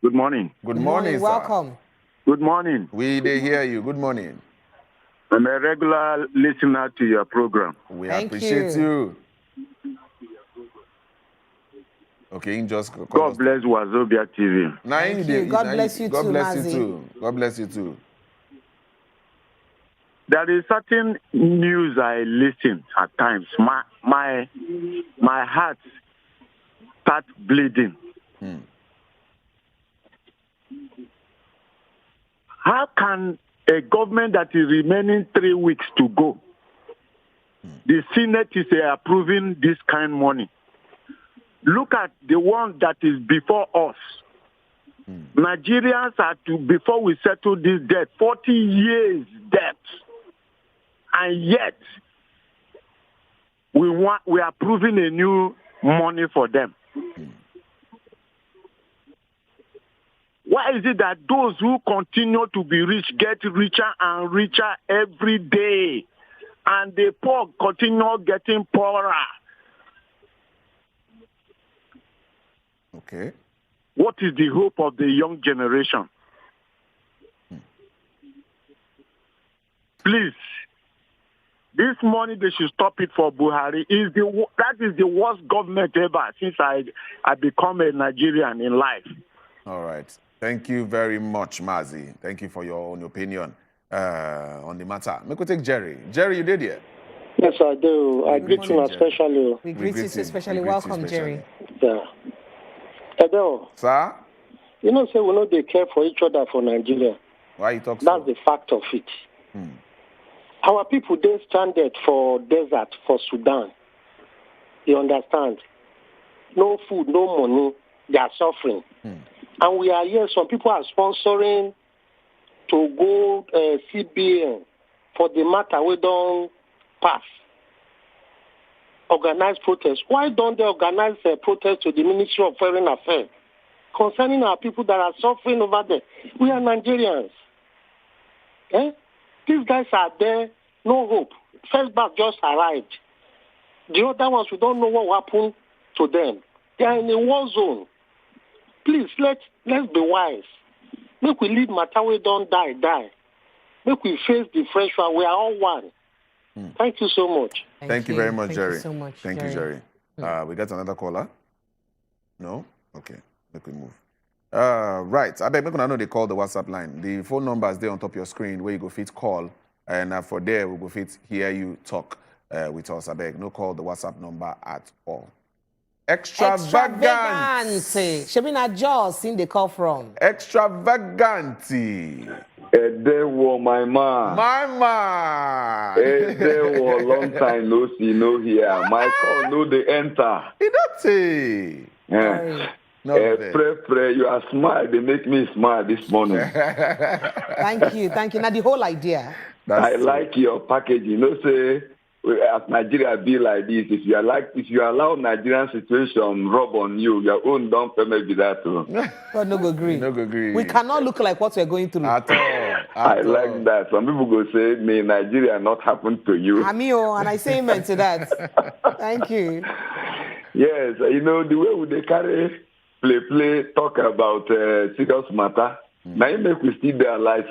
Good morning.
Good morning, sir.
Welcome.
Good morning.
We did hear you. Good morning.
I'm a regular listener to your program.
We appreciate you. Okay, just
God bless Wazobia TV.
Thank you. God bless you too, Mazi.
God bless you too.
There is certain news I listen at times. My heart starts bleeding. How can a government that is remaining 3 weeks to go, the Senate is approving this kind of money? Look at the one that is before us. Nigerians are to, before we settle this debt, 40 years debt. And yet, we are approving a new money for them. Why is it that those who continue to be rich get richer and richer every day, and the poor continue getting poorer?
Okay.
What is the hope of the young generation? Please, this money, they should stop it for Buhari. That is the worst government ever since I become a Nigerian in life.
All right. Thank you very much, Mazi. Thank you for your own opinion on the matter. Make we take Jerry. Jerry, you did here?
Yes, I do. I greet you especially.
We greet you especially. Welcome, Jerry.
Yeah. Edo.
Sir?
You know, say we know they care for each other for Nigeria.
Why you talk so?
That's the fact of it. Our people, they stranded for desert, for Sudan. You understand? No food, no money. They are suffering. And we are here, some people are sponsoring to go CBN for the matter we don't pass. Organize protests. Why don't they organize a protest to the Ministry of Foreign Affairs concerning our people that are suffering over there? We are Nigerians. These guys are there, no hope. First batch just arrived. The other ones, we don't know what will happen to them. They are in a war zone. Please, let's be wise. Make we leave matter we don't die. Make we face the fresh one. We are all one. Thank you so much.
Thank you very much, Jerry.
Thank you so much,
Thank you, Jerry. We got another caller? No? Okay. Make we move. Right. I beg make una know they call the WhatsApp line. The phone number is there on top of your screen where you go fit call. And for there, we go fit hear you talk with us. I beg, no call the WhatsApp number at all. Extravagant.
Shabina Jaws in the call from.
Extravaganti.
Edewo, my man.
My man.
Edewo, long time no see, no hear. My call, no they enter.
Idoti.
Yeah. Pray, you are smart. They make me smile this morning.
Thank you. Now the whole idea.
I like your package. You know, say, as Nigeria be like this, if you allow Nigerian situation rub on you, your own don't permit be that too.
God no go agree.
No go agree.
We cannot look like what we're going through.
At all.
I like that. Some people go say, may Nigeria not happen to you.
Amio, and I say amen to that. Thank you.
Yes, you know, the way they carry play, talk about serious matter, now you make we still there alive,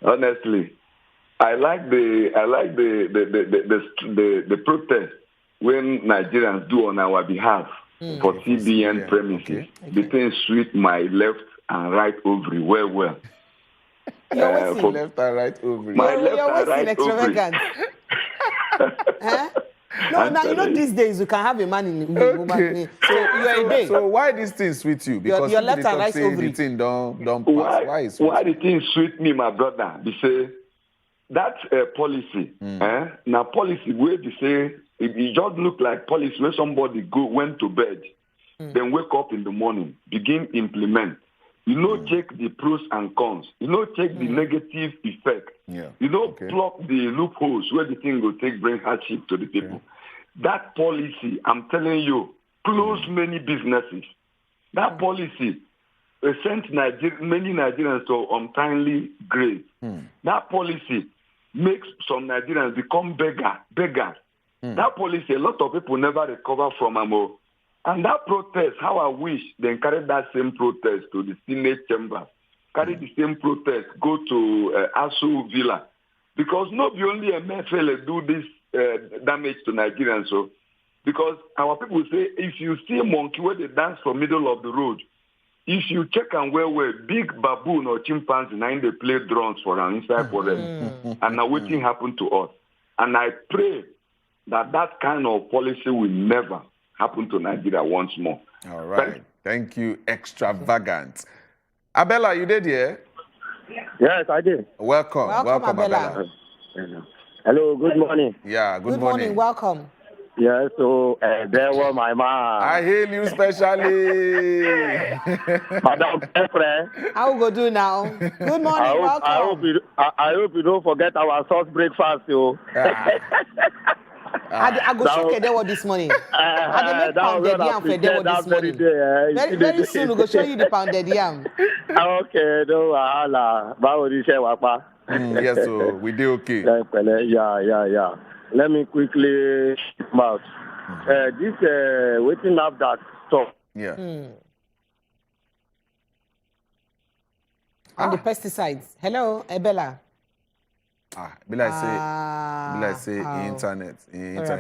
honestly. I like the protest when Nigerians do on our behalf for CBN premises. The thing sweet my left and right ovary well.
For left and right ovary.
My left and right ovary.
No, now you know these days you can have a man in the woman. So you're a day.
So why this thing sweet you? Because
your left and right
ovary. The thing don't pass.
Why the thing sweet me, my brother? They say that policy. Now policy where they say it just look like policy where somebody went to bed, then wake up in the morning, begin implement. You know, check the pros and cons. You know, check the negative effect.
Yeah.
You know, plug the loopholes where the thing will take bring hardship to the people. That policy, I'm telling you, close many businesses. That policy sent many Nigerians to untimely grave. That policy makes some Nigerians become beggars. That policy, a lot of people never recover from them. And that protest, how I wish they carry that same protest to the Senate chamber, carry the same protest, go to Asu Villa. Because not only a MFL do this damage to Nigerians. So, because our people say, if you see a monkey where they dance from middle of the road, if you check and where big baboon or chimpanzee, now they play drums for them, inside for them. And now waiting happened to us. And I pray that that kind of policy will never happen to Nigeria once more.
All right. Thank you. Extravagant. Abella, you did here?
Yes, I did.
Welcome Abella.
Hello, good morning.
Yeah, good morning.
Welcome.
Yes, so there was my man.
I hail you specially.
Madam Pepre.
How we go do now? Good morning, welcome.
I hope you don't forget our sauce breakfast, yo.
I go show Kedewo this morning. I make pounded yam for Kedewo this morning. Very soon we go show you the pounded yam.
Okay, no wahala. Báwo ni iṣẹ́ wa pa?
Yes, so we do okay.
Yeah. Let me quickly come out. This waiting up that stuff.
Yeah.
And the pesticides. Hello, Ebella.
Be like say internet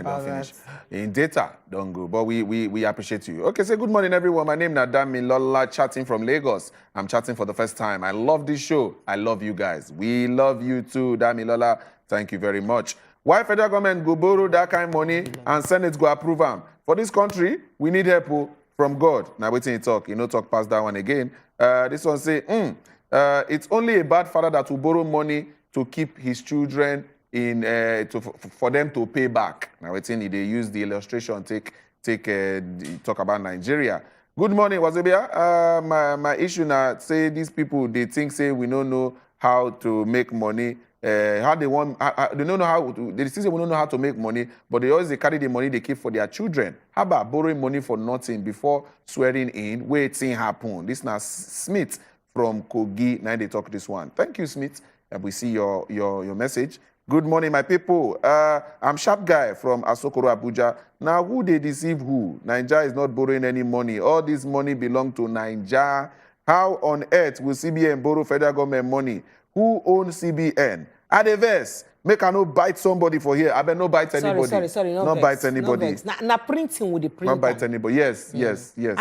don't finish. In data don't go. But we appreciate you. Okay, say good morning everyone. My name is Nadami Lola, chatting from Lagos. I'm chatting for the first time. I love this show. I love you guys. We love you too, Dami Lola. Thank you very much. Why federal government go borrow that kind of money and Senate go approve them? For this country, we need help from God. Now waiting to talk. You know, talk past that one again. This one say, it's only a bad father that will borrow money to keep his children in for them to pay back. Now, I think they use the illustration talk about Nigeria. Good morning, Wazobia. My issue now say these people they think say we don't know how to make money. How they want? They don't know how to. They say we don't know how to make money, but they always carry the money they keep for their children. How about borrowing money for nothing before swearing in? Waiting happen. This now Smith from Kogi. Now they talk this one. Thank you, Smith. We see your message. Good morning, my people. I'm Sharp Guy from Asokoro, Abuja. Now, who they deceive who? Nigeria is not borrowing any money. All this money belongs to Nigeria. How on earth will CBN borrow federal government money? Who owns CBN? At the verse, make I no bite somebody for here. I bet no bite anybody.
Sorry.
Not bite anybody.
Now printing with the print.
Not bite anybody. Yes.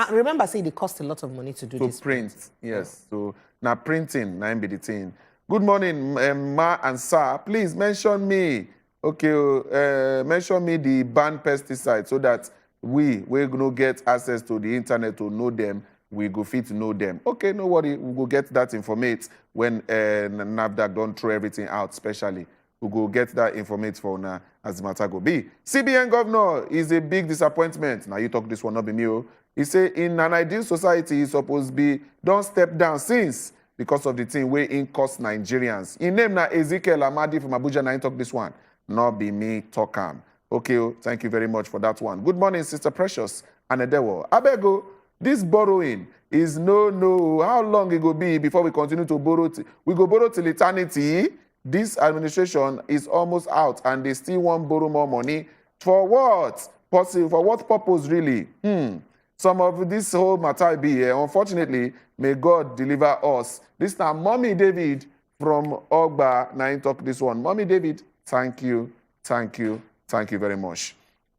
Remember, say they cost a lot of money to do this.
To print, yes. So now printing, now be the thing. Good morning, Ma and Sir. Please mention me. Okay, mention me the banned pesticides so that we're going to get access to the internet to know them. We go fit to know them. Okay, no worry. We will get that information when NAFDAC don't throw everything out, especially. We go get that information for now as the matter go be. CBN governor is a big disappointment. Now you talk this one, not be me. He say in an ideal society, he's supposed to be don't step down since because of the thing where in cost Nigerians. In name na Ezekiel Amadi from Abuja, now talk this one. Not be me talk am. Okay, thank you very much for that one. Good morning, Sister Precious and Adewo. Abego, this borrowing is no. How long it will be before we continue to borrow? We go borrow till eternity. This administration is almost out and they still want borrow more money. For what? For what purpose really? Some of this whole matter be here. Unfortunately, may God deliver us. This time, Mommy David from Ogba. Now talk this one. Mommy David, thank you very much.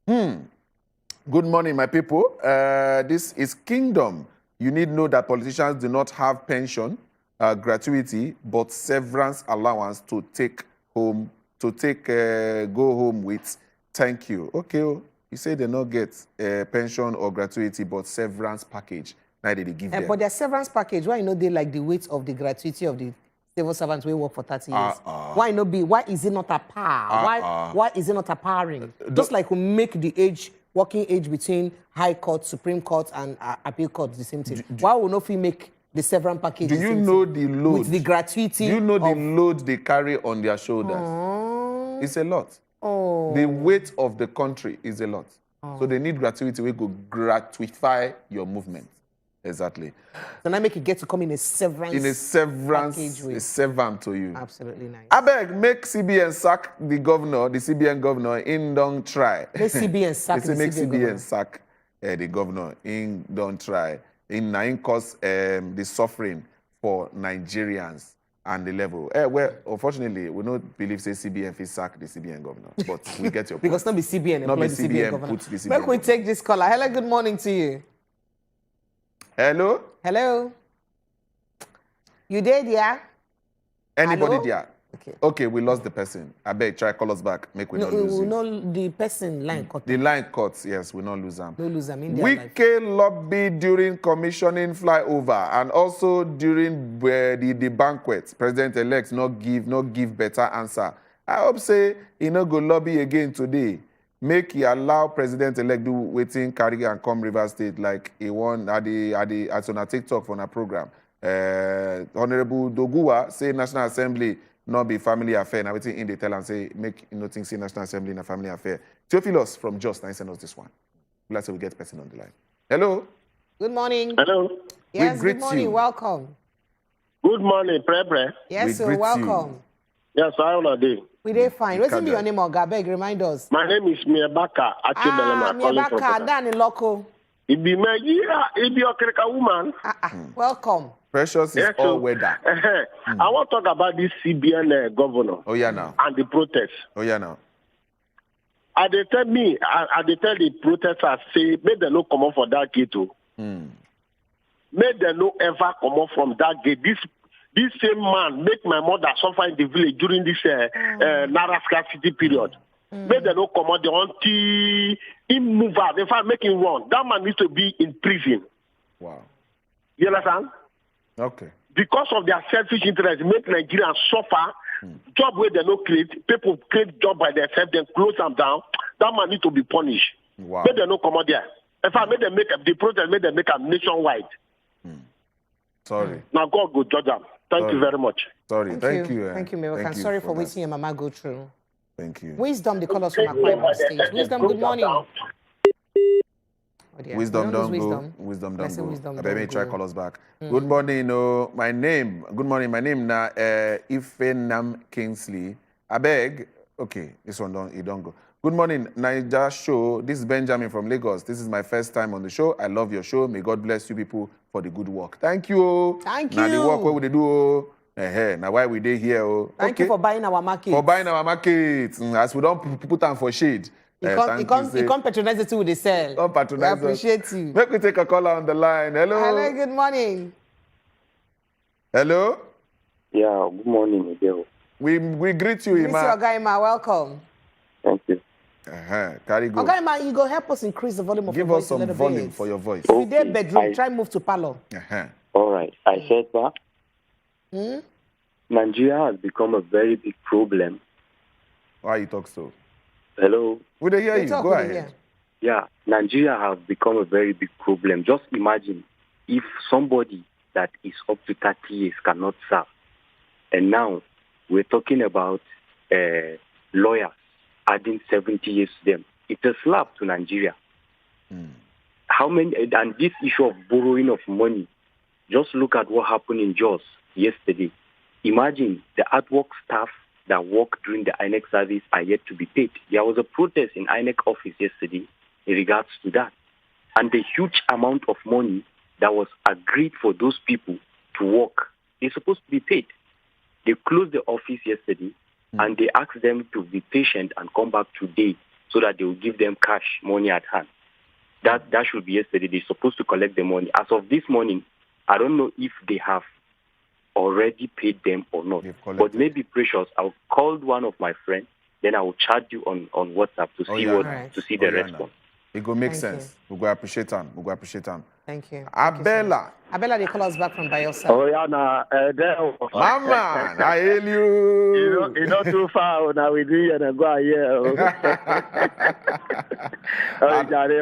Good morning, my people. This is Kingdom. You need to know that politicians do not have pension, gratuity, but severance allowance to go home with. Thank you. Okay, you say they not get pension or gratuity, but severance package. Now they give them.
But their severance package, why they like the weight of the gratuity of the civil servants we work for 30 years? Why is it not a par? Why is it not a parring? Just like we make the working age between High Court, Supreme Court, and Appeal Court the same thing. Why will not we make the severance package?
Do you know the load?
With the gratuity.
Do you know the load they carry on their shoulders? It's a lot. The weight of the country is a lot. So they need gratuity. We go gratify your movement. Exactly.
So now make it get to come in a severance.
In a severance, a severance to you.
Absolutely nice.
I beg, make CBN sack the governor, the CBN governor, in don't try.
Make CBN sack the
CBN sack the governor, in don't try. In cause the suffering for Nigerians and the level. Well, unfortunately, we don't believe say CBN is sack the CBN governor, but we get your point.
Because not be CBN,
not be
the CBN governor.
Put the CBN
Make we take this caller. Hello, good morning to you.
Hello?
Hello? You there, dear?
Anybody
Hello?
there? Okay, we lost the person. I beg, try call us back. Make we not lose you.
No, the person line cut.
The line cuts, yes, we not lose them.
No lose them in their
Wike lobby during commissioning flyover and also during the banquet. President-elect not give better answer. I hope say he no go lobby again today. Make he allow president-elect do waiting, carry and come River State like he won at on a TikTok for a program. Honorable Doguwa say National Assembly not be family affair. Now waiting in the tell and say make nothing say National Assembly in a family affair. Theophilus from Just now send us this one. Let's say we get person on the line. Hello.
Good morning.
Hello.
Yes, good morning. Welcome.
Good morning, Pre.
Yes, sir. Welcome.
Yes, how are you?
We dey fine. What's your name, Oga? Beg, remind us.
My name is Miebaka.
Miebaka, Danny Loco.
It be my year. It be a woman.
Welcome.
Precious is all weather.
I want to talk about this CBN governor.
Oh yeah, now.
And the protest.
Oh yeah, now.
They tell the protesters say make them no come out for that gate. Make them no ever come out from that gate. This same man make my mother suffer in the village during this Naira scarcity period. Make them no come out until he move out. In fact, make him run. That man needs to be in prison.
Wow.
You understand?
Okay.
Because of their selfish interest, make Nigerians suffer. Job where they no create, people create job by themselves, then close them down. That man need to be punished.
Wow.
Make them no come out there. In fact, make them make the protest, make them make a nationwide.
Sorry.
Now God go judge them. Thank you very much.
Sorry. Thank you.
Thank you, Merokan. Sorry for waiting your mama go through.
Thank you.
Wisdom, they call us from Aquarium stage. Wisdom, good morning.
Wisdom don't go. Wisdom don't go. I bet me try call us back. Good morning. My name. Good morning. My name na Ifenam Kingsley. I beg. Okay, this one don't go. Good morning, Niger Show. This is Benjamin from Lagos. This is my first time on the show. I love your show. May God bless you people for the good work. Thank you.
Thank you.
Now the work what we do. Now why we dey here?
Thank you for buying our market.
For buying our market. As we don't put them for shade.
You can't patronize it with the sell.
Don't patronize.
We appreciate you.
Make me take a caller on the line. Hello.
Hello, good morning.
Hello.
Yeah, good morning, Miguel.
We greet you, Ima.
Ogaima, welcome.
Thank you.
Carry go.
Ogaima, you go help us increase the volume of your voice.
Give us some volume for your voice.
If you dey bedroom, try move to parlor.
All right. I said that. Nigeria has become a very big problem.
Why you talk so?
Hello.
Would they hear you? Go ahead.
Yeah, Nigeria has become a very big problem. Just imagine if somebody that is up to 30 years cannot serve. And now we're talking about lawyers adding 70 years to them. It's a slap to Nigeria. How many, and this issue of borrowing of money, just look at what happened in Jos yesterday. Imagine the artwork staff that work during the INEC service are yet to be paid. There was a protest in INEC office yesterday in regards to that. And the huge amount of money that was agreed for those people to work is supposed to be paid. They closed the office yesterday, and they asked them to be patient and come back today so that they will give them cash money at hand. That should be yesterday. They're supposed to collect the money. As of this morning, I don't know if they have already paid them or not. But maybe Precious, I'll call one of my friends, then I will chat you on WhatsApp to see the response.
It will make sense. We go appreciate them.
Thank you.
Abella.
Abella, they call us back from Bayelsa.
Oh, yeah,
Mama, I hail you.
You know too far now we do and go here.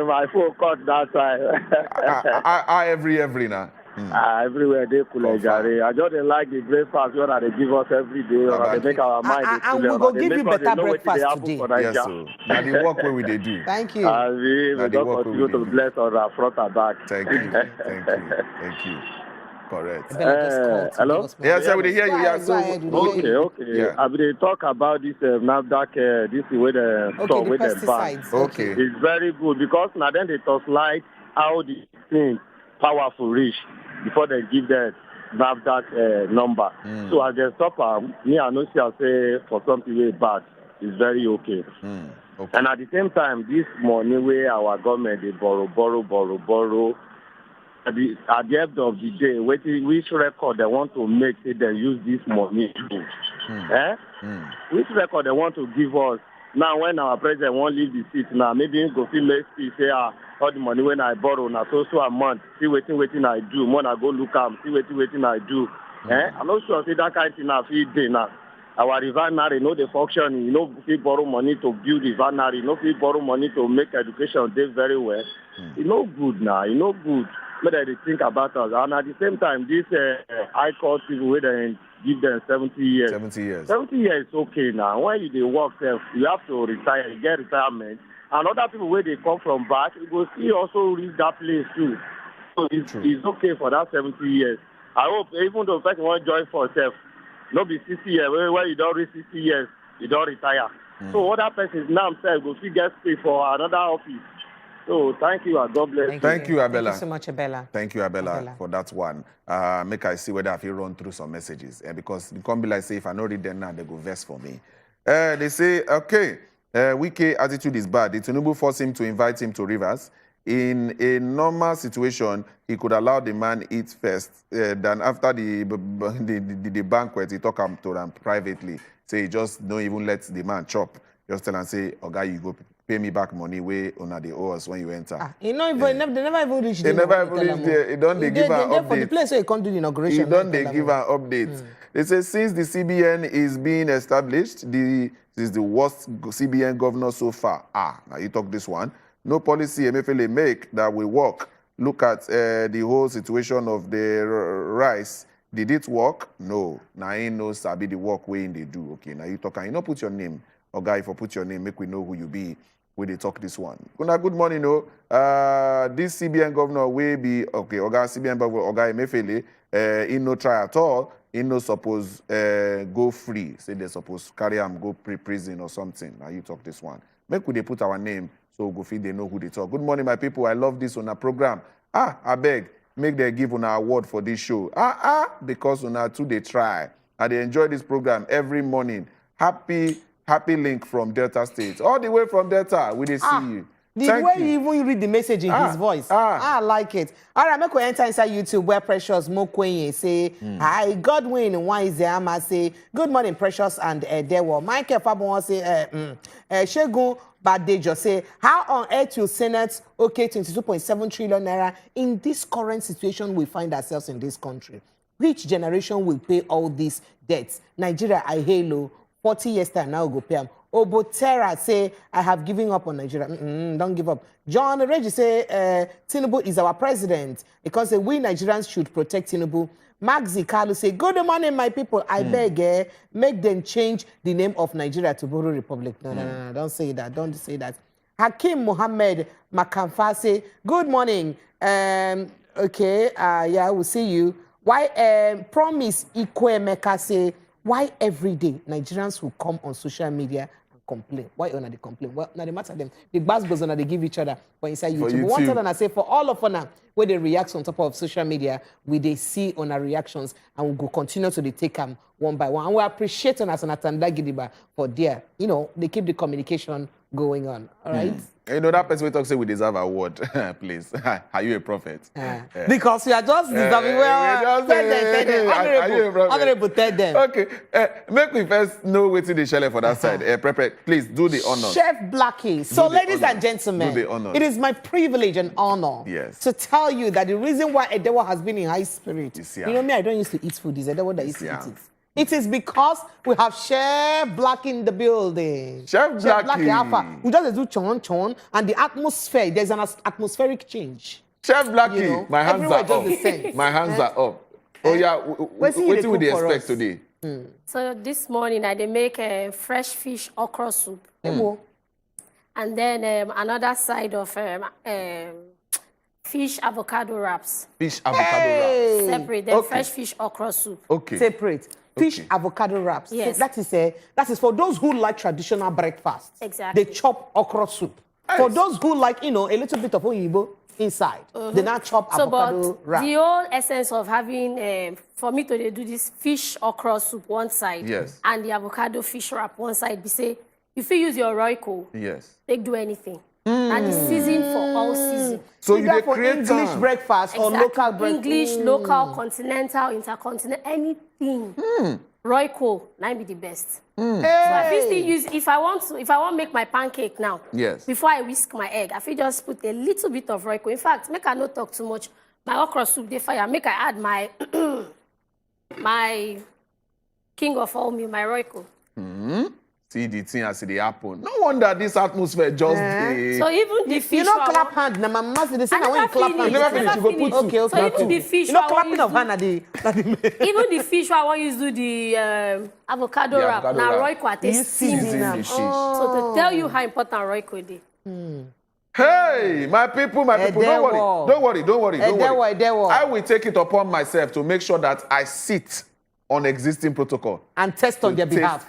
My phone caught that time.
Every now.
Everywhere they cool. I just like the breakfast that they give us every day, or they make our mind.
And we go give you better breakfast today.
Yes, sir. Now the work where we they do.
Thank you.
We don't continue to bless our front and back.
Thank you. Correct.
Hello?
Yes, sir, we hear you. Yes,
okay.
Yeah.
I mean, talk about this NAFDAC, this way the store with the bank.
Okay.
It's very good because now then they talk like how the thing powerful reach before they give the NAFDAC number. So as they stop, me I know I say for something way bad, it's very okay. And at the same time, this money where our government they borrow. At the end of the day, which record they want to make, say they use this money to. Which record they want to give us? Now, when our president won't leave the seat, now maybe he go feel make say all the money when I borrow now so a month. See waiting I do. When I go look at see waiting I do. I'm not sure say that kind of thing I feel day now. Our refinery, they function. You know, if you borrow money to build refinery, if you borrow money to make education do very well. It's no good now. It's no good. But they think about us. And at the same time, this high court people where they give them 70 years.
70 years.
70 years is okay now. When you work, you have to retire, you get retirement. And other people where they come from back, you go see also reach that place too. So it's okay for that 70 years. I hope even though person want to join for yourself, not be 60 years, where you don't reach 60 years, you don't retire. So other persons now themselves go see get paid for another office. So thank you and God bless.
Thank you, Abella.
Thank you so much, Abella.
Thank you, Abella, for that one. Make I see whether I feel run through some messages. Because it can't be like, say, if I not read them now, they go verse for me. They say, okay, Wike attitude is bad. The Tinubu forced him to invite him to Rivers. In a normal situation, he could allow the man eat first. Then after the banquet, he talk to them privately. Say, he just don't even let the man chop. Just tell and say, oh, guy, you go pay me back money way on the oars when you enter.
They never even reach there.
They never even reach there. They don't give an update.
For the place where you can't do the inauguration.
They don't give an update. They say since the CBN is being established, this is the worst CBN governor so far. Now you talk this one. No policy MFLA make that will work. Look at the whole situation of the rice. Did it work? No. Now ain't no sabi the work way they do. Okay, now you talk and you not put your name. Or guy, if I put your name, make we know who you be. When they talk this one. Good morning, no. This CBN governor will be okay. Oga CBN governor, Oga Emefiele, he no try at all. He no suppose go free. Say they suppose carry him go prison or something. Now you talk this one. Make we they put our name so go feel they know who they talk. Good morning, my people. I love this on a program. I beg, make they give on an award for this show. Because on our two they try. And they enjoy this program every morning. Happy link from Delta State. All the way from Delta, we they see you.
The way you even read the message in his voice. I like it. All right, make we enter inside YouTube where Precious Mokwenye say, hi, Godwin, why is there? I say, good morning, Precious and Dewo. Michael Fabon say, Shegun Badejo say, how on earth will Senate okay 22.7 trillion naira in this current situation we find ourselves in this country? Which generation will pay all these debts? Nigeria, I halo. 40 years time now go pay him. Obotera say, I have given up on Nigeria. Don't give up. John Reggie say, Tinubu is our president because we Nigerians should protect Tinubu. Maxi Kalu say, good morning, my people. I beg, make them change the name of Nigeria to Buru Republic. No, don't say that. Don't say that. Hakim Mohammed Makamfa say, good morning. Okay, yeah, we'll see you. Why Promise Ikwe Meka say, why every day Nigerians will come on social media and complain. Why una they complain? Well, now the matter them. The bars goes on, they give each other for inside YouTube.
YouTube.
One thing I say for all of us where they react on top of social media, we they see on our reactions and we go continue to take them one by one. And we appreciate on us on Atanda Gidiba for there. You know, they keep the communication going on. All right.
You know, that person we talk say we deserve an award, please. Are you a prophet?
Because you are just deserving. Well, tell them. Honorable, tell them.
Okay. Make me first know what's in the shell for that side. Please do the honor.
Chef Blackie. So, ladies and gentlemen,
do the honor.
it is my privilege and honor to tell you that the reason why Edewa has been in high spirit, you know me, I don't used to eat food. It's Edewa that used to eat it. It is because we have Chef Blackie in the building.
Chef Blackie.
Alpha. We just do chon, and the atmosphere, there's an atmospheric change.
Chef Blackie,
you know,
my hands are up.
The same.
My hands are up. Oh yeah, what do they expect today?
So this morning I they make a fresh fish okra soup. And then another side of fish avocado wraps.
Fish avocado wraps.
Separate, then fresh fish okra soup.
Okay.
Separate. Fish avocado wraps.
Yes.
So that is for those who like traditional breakfast.
Exactly.
They chop okra soup. Nice. For those who like, you know, a little bit of oyibo inside, they now chop avocado wrap.
The whole essence of having, for me to do this fish okra soup one side, and the avocado fish wrap one side, we say, if you use your Royco, they do anything. And the season for all season.
So you create
English breakfast or local breakfast?
English, local, continental, intercontinental, anything. Royco, might be the best. So I feel still use if I want to make my pancake now. Before I whisk my egg, I feel just put a little bit of Royco. In fact, make I not talk too much. My okra soup they fire. Make I add my my king of all meal, my Royco.
See the thing as it happen. No wonder this atmosphere just
So even the fish.
You know, clap hand. Now, my mama said the same when you clap hand.
Never finish. You go put
okay.
So even the fish.
You know, clapping of hand.
Even the fish I want you to do the avocado wrap. Now Royco at a season. So to tell you how important Royco is.
Hey, my people, don't worry. I will take it upon myself to make sure that I sit on existing protocol
and test on their behalf.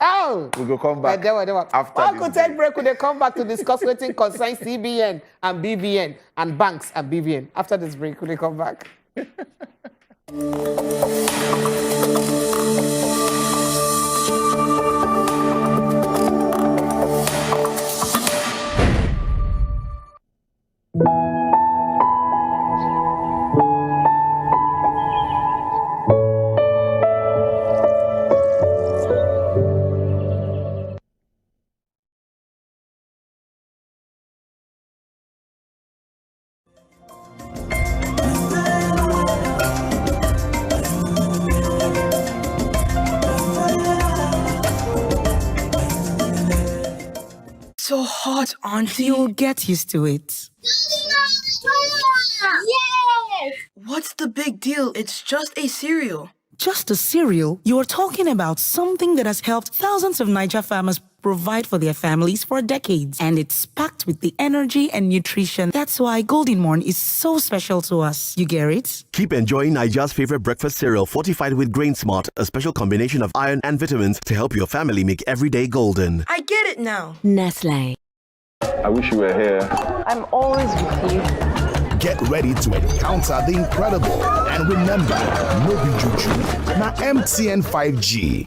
Oh,
we will come back after
this. Could take break. Could they come back to discuss what concerns CBN and BVN and banks and BVN? After this break, could they come back?
So hot, auntie. You'll get used to it.
Yes!
What's the big deal? It's just a cereal. Just a cereal? You're talking about something that has helped thousands of Niger farmers provide for their families for decades. And it's packed with the energy and nutrition. That's why Golden Morn is so special to us. You get it?
Keep enjoying Niger's favorite breakfast cereal fortified with Grain Smart, a special combination of iron and vitamins to help your family make every day golden.
I get it now.
Nestle.
I wish you were here.
I'm always with you.
Get ready to encounter the incredible. And remember, no be juju. Na MTN 5G.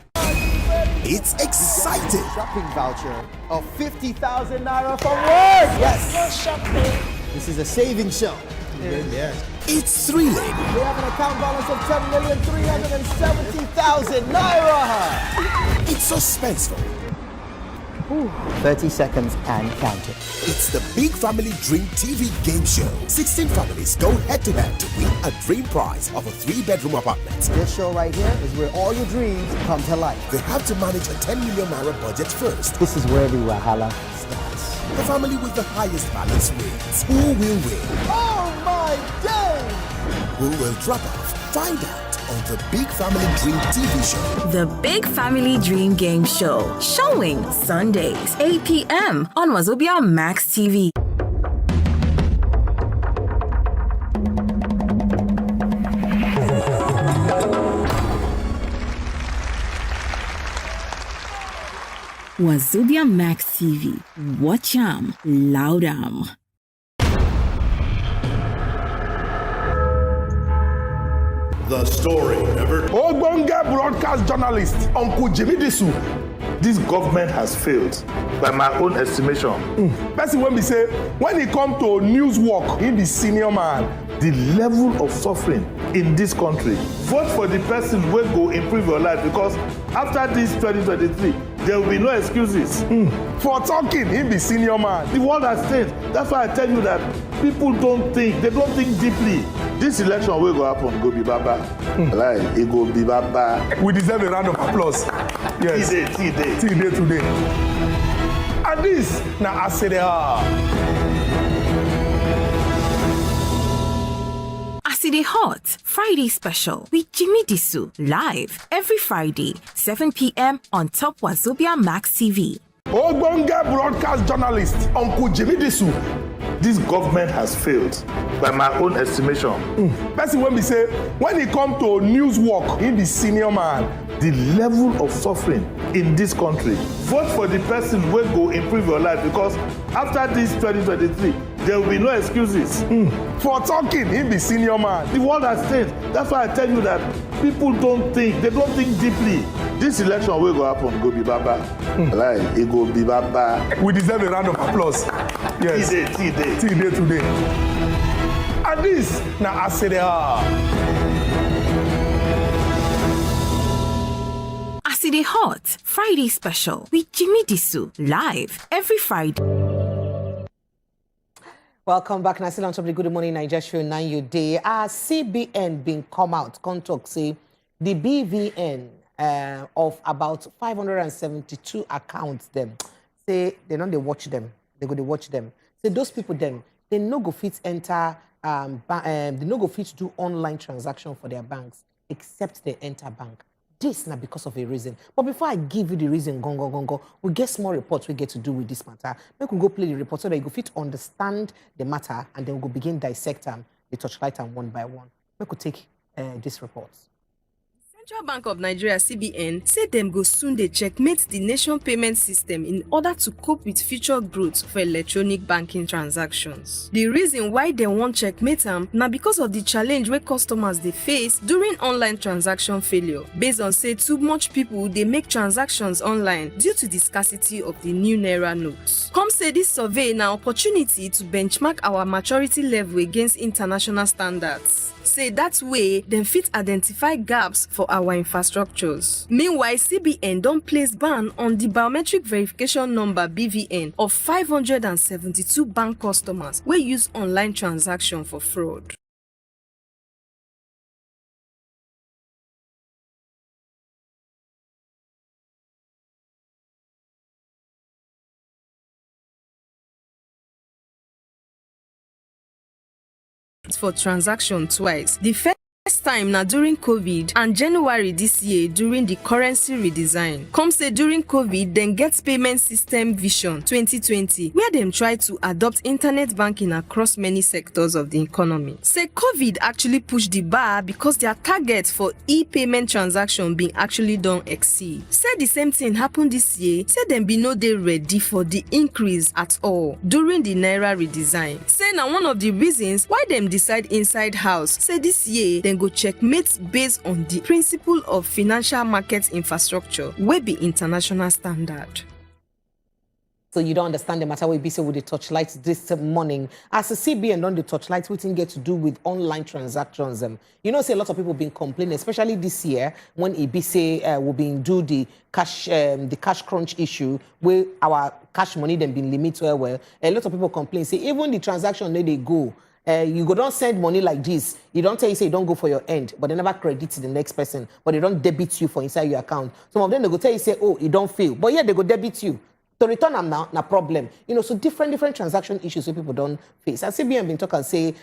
It's exciting.
Shopping voucher of 50,000 naira from work. Yes.
No shopping.
This is a saving show. Yes.
It's thrilling.
We have an account balance of 10,370,000 naira.
It's suspenseful.
30 seconds and counting.
It's the Big Family Dream TV game show. 16 families go head-to-head to win a dream prize of a 3-bedroom apartment.
This show right here is where all your dreams come to life.
They have to manage a 10 million naira budget first.
This is where the Wahala starts.
The family with the highest balance wins. Who will win?
Oh my days!
Who will drop off? Find out on the Big Family Dream TV show.
The Big Family Dream Game Show. Showing Sundays, 8 p.m. on wazobiamax TV. Wazobiamax TV. Watch loud
The story never.
Ogbonge broadcast journalist, Uncle Jimmy Disu. This government has failed, by my own estimation. Person when we say, when it comes to news work, he be senior man. The level of suffering in this country. Vote for the person who go improve your life, because after this 2023, there will be no excuses. For talking, he be senior man. The world has changed. That's why I tell you that people don't think. They don't think deeply. This election will go happen, go be baba. Like, it go be baba.
We deserve a round of applause. Yes.
Today.
Today. And this, now I say they are.
Aside Hot Friday special with Jimmy Disu live every Friday 7 p.m. on top wazobiamax TV.
Ogbonge broadcast journalist, Uncle Jimmy Disu. This government has failed, by my own estimation.
Person when we say, when it comes to news work, he be senior man.
The level of suffering in this country. Vote for the person who go improve your life, because after this 2023, there will be no excuses.
For talking, he be senior man.
The world has changed. That's why I tell you that people don't think. They don't think deeply. This election will go happen, go be baba. Like, it go be baba.
We deserve a round of applause. Yes. Today. And this, now I say they are.
Aside Hot Friday special with Jimmy Disu live every Friday.
Welcome back. Now, still on top of the Good Morning Nigeria show, 9 your day. CBN been come out, contact say the BVN of about 572 accounts them. Say they don't they watch them. They go to watch them. Say those people them, they no go fit enter they no go fit do online transaction for their banks except they enter bank. This now because of a reason. But before I give you the reason, go, we get small reports we get to do with this matter. Make we go play the report so that you go fit understand the matter, and then we go begin dissect them, the touchlight them one by one. Make we take this report.
Central Bank of Nigeria (CBN) said them go soon they checkmate the nation payment system in order to cope with future growth for electronic banking transactions. The reason why they want checkmate them now because of the challenge where customers they face during online transaction failure, based on say too much people they make transactions online due to the scarcity of the new naira notes. Come say this survey now opportunity to benchmark our maturity level against international standards. Say that way, then fit identify gaps for our infrastructures. Meanwhile, CBN don't place ban on the biometric verification number BVN of 572 bank customers who use online transaction for fraud. For transaction twice. The first time now during COVID and January this year during the currency redesign. Come say during COVID, then get payment system vision 2020, where them try to adopt internet banking across many sectors of the economy. Say COVID actually pushed the bar because their target for e-payment transaction being actually don't exceed. Say the same thing happened this year. Say them be no day ready for the increase at all during the naira redesign. Say now one of the reasons why them decide inside house. Say this year then go checkmate based on the principle of financial market infrastructure, wey be international standard.
So you don't understand the matter we be say with the touchlights this morning. As a CBN on the touchlights, we didn't get to do with online transactions. You know, say a lot of people been complaining, especially this year when EB say we been do the cash crunch issue where our cash money then been limited well. A lot of people complain, say even the transaction where they go. You go don't send money like this. You don't tell you say you don't go for your end, but they never credit to the next person, but they don't debit you for inside your account. Some of them they go tell you say, oh, you don't fail, but yeah, they go debit you. To return them now, no problem. You know, so different transaction issues where people don't face. And CBN been talking say,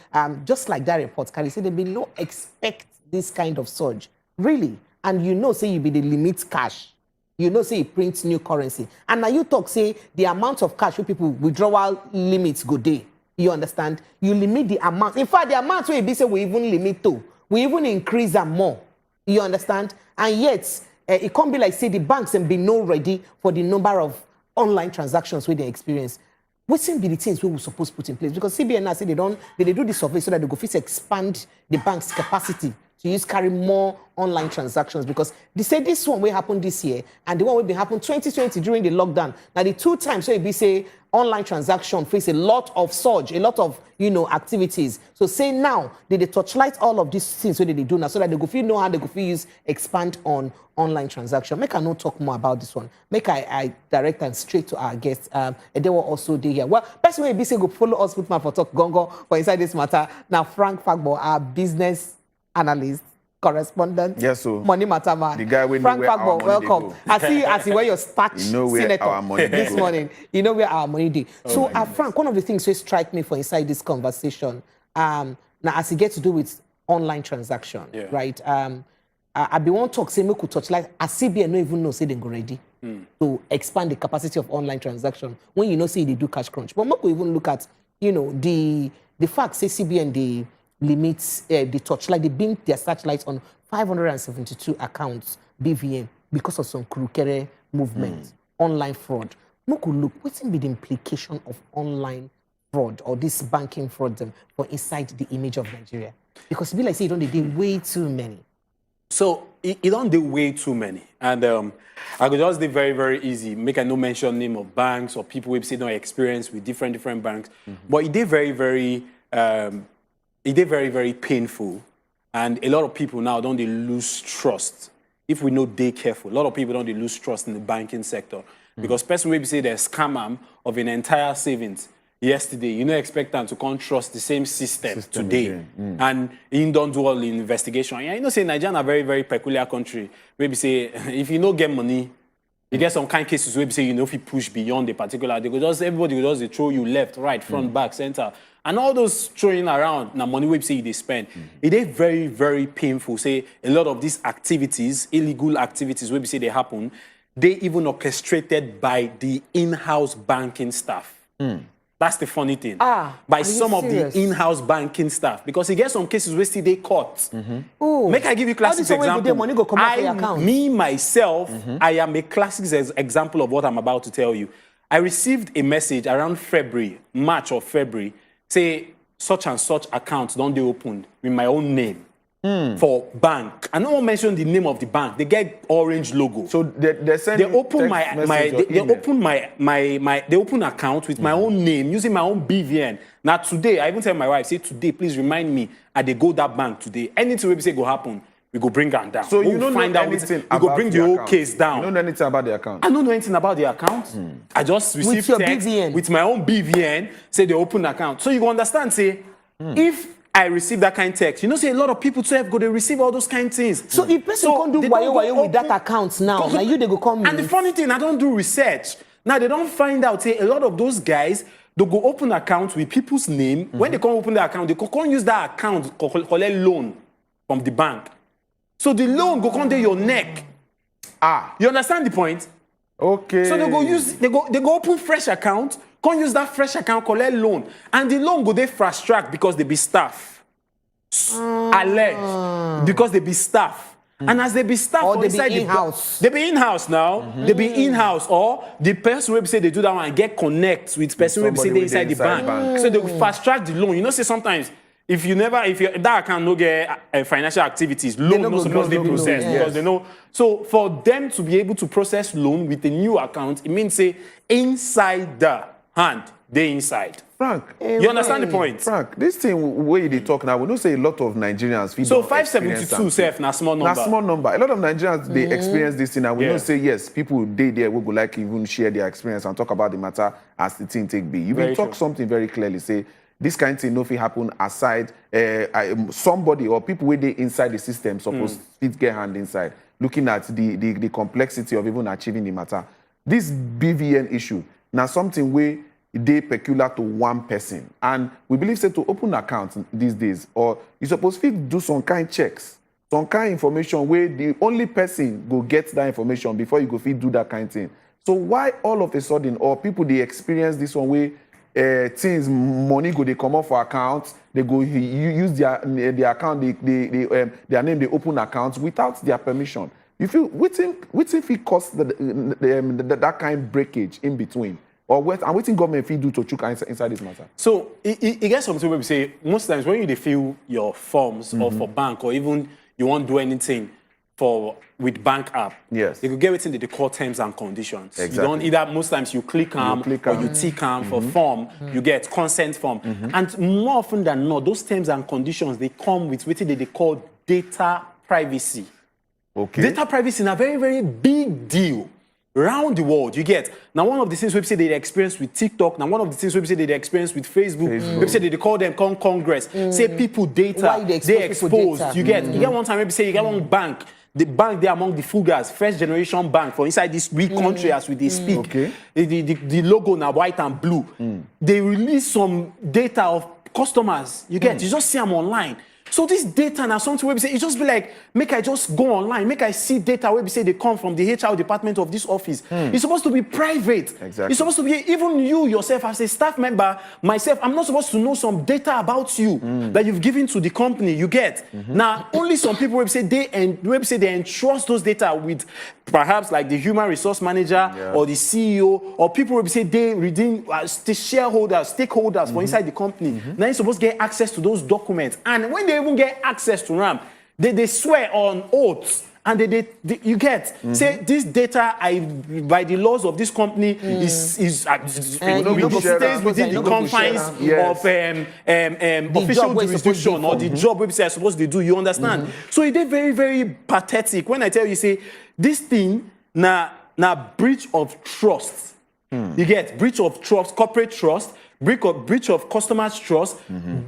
just like that report, can you say they be no expect this kind of surge, really? And you know, say you be the limit cash. You know, say you print new currency, and now you talk say the amount of cash where people withdrawal limits go day. You understand? You limit the amount. In fact, the amount where be say we even limit to, we even increase them more. You understand? And yet, it can't be like say the banks and be no ready for the number of online transactions where they experience. What's be the things we were supposed to put in place? Because CBN now say they do the survey so that they go fit expand the bank's capacity to use carry more online transactions, because they say this one will happen this year and the one will be happen 2020 during the lockdown. Now the 2 times so it be say online transaction face a lot of surge, a lot of activities. So say now they touchlight all of these things what they do now so that they go feel know how they go feel use expand on online transaction. Make I not talk more about this one. Make I direct and straight to our guests. And they were also there here. Well, person will be say go follow us put my for talk gongo for inside this matter. Now Frank Fagbo, our business analyst, correspondent,
yes, so
money matter man.
The guy we
Frank
know where
Fagbo, welcome. I see where your starch senator
our money
this morning. You know where our money did.
Oh,
so Frank, one of the things that strike me for inside this conversation, now as it gets to do with online transaction, right? I be one talk say me could touch like as CBN no even know say they go ready to expand the capacity of online transaction when say they do cash crunch. But we could even look at the fact say CBN the limits the touchlight, they beam their searchlights on 572 accounts BVN because of some crooked movement, online fraud. We could look what's be the implication of online fraud or this banking fraud for inside the image of Nigeria, because be like say you don't do way too many.
So it don't do way too many, and I could just do very, very easy. Make a no mention name of banks or people who say no experience with different banks, but it did very, very painful, and a lot of people now don't they lose trust. If we know they careful, a lot of people don't they lose trust in the banking sector because person will say there's scam of an entire savings. Yesterday, you expect them to come trust the same system today. And you don't do all the investigation. Yeah, say Nigeria a very, very peculiar country. Maybe say, if you don't get money, you get some kind of cases where say, if you push beyond the particular, they go just, everybody will just throw you left, right, front, back, center. And all those throwing around, now money we say they spend. It is very, very painful. Say, a lot of these activities, illegal activities, where we say they happen, they even orchestrated by the in-house banking staff. That's the funny thing. By some of the in-house banking staff. Because you get some cases where still they caught. Make I give you classic example. Me, myself, I am a classic example of what I'm about to tell you. I received a message around March or February, say such and such accounts don't they open with my own name. For bank. I don't mention the name of the bank. They get orange logo.
So they
open they open account with my own name using my own BVN. Now today, I even tell my wife, say today, please remind me I they go that bank today. Anything we say go happen, we go bring them down.
So you don't find out anything about
we go bring the whole case down.
You don't know anything about the account.
I don't know anything about the account. I just received text
BVN.
With my own BVN, say they open account. So you go understand, say, if I receive that kind of text, say a lot of people too go to receive all those kind of things.
So if person can't do wayo with that account now, now you they go come.
And the funny thing, I don't do research. Now they don't find out, say a lot of those guys, they go open accounts with people's name. When they come open the account, they can't use that account to collect loan from the bank. So the loan go come to your neck. You understand the point?
Okay.
So they go open fresh account, can't use that fresh account, collect loan. And the loan go they fast track because they be staff. Alleged. Because they be staff. And as they be staff
or they
inside
be in-house.
They be in-house now. They be in-house. Or the person will say they do that one and get connect with person will say they inside the bank. So they will fast track the loan. Say sometimes if that account no get financial activities, loan not supposed to be processed because they know. So for them to be able to process loan with a new account, it means say inside the hand, they inside.
Frank,
you understand the point?
Frank, this thing where they talk now, we don't say a lot of Nigerians feel.
So 572 self na small number.
Na small number. A lot of Nigerians they experience this thing, and we don't say yes. People they there will go like even share their experience and talk about the matter as the thing take be. You will talk something very clearly. Say this kind of thing no fit happen aside somebody or people where they inside the system supposed to get hand inside. Looking at the complexity of even achieving the matter. This BVN issue now something where they peculiar to one person, and we believe say to open accounts these days, or you supposed to do some kind checks, some kind information where the only person go get that information before you go fit do that kind of thing. So why all of a sudden, or people they experience this one way, things money go they come off for accounts, they go use their account, their name they open accounts without their permission. You feel which if it costs that kind of breakage in between? Or what and what government fee do to chook inside this matter?
So it gets something where we say most times when you fill your forms or for bank or even you won't do anything with bank app.
Yes.
You could get within the call terms and conditions.
Exactly.
You don't either most times you click or you tick for form, you get consent form. And more often than not, those terms and conditions they come with what they call data privacy.
Okay.
Data privacy is a very, very big deal. Around the world, you get. Now, one of the things we say they experience with TikTok, now one of the things we say they experience with Facebook, we say they call them Congress, say people data, they exposed. You get one time, maybe say you get one bank, the bank they among the fugas, first generation bank for inside this weak country as we they speak.
Okay.
The logo now white and blue. They release some data of customers. You get, you just see them online. So this data now something where we say it just be like make I just go online, make I see data where we say they come from the HR department of this office. It's supposed to be private.
Exactly.
It's supposed to be even you yourself as a staff member, myself. I'm not supposed to know some data about you that you've given to the company. You get now only some people where we say they entrust those data with perhaps like the human resource manager or the CEO or people where we say they redeem the shareholders, stakeholders for inside the company. Now you're supposed to get access to those documents, and when they even get access to RAM, they swear on oaths and they you get say this data by the laws of this company is stays within the confines of official jurisdiction or the job website are supposed to do. You understand? So it is very, very pathetic when I tell you say this thing now breach of trust. You get breach of trust, corporate trust. Breach of customers' trust,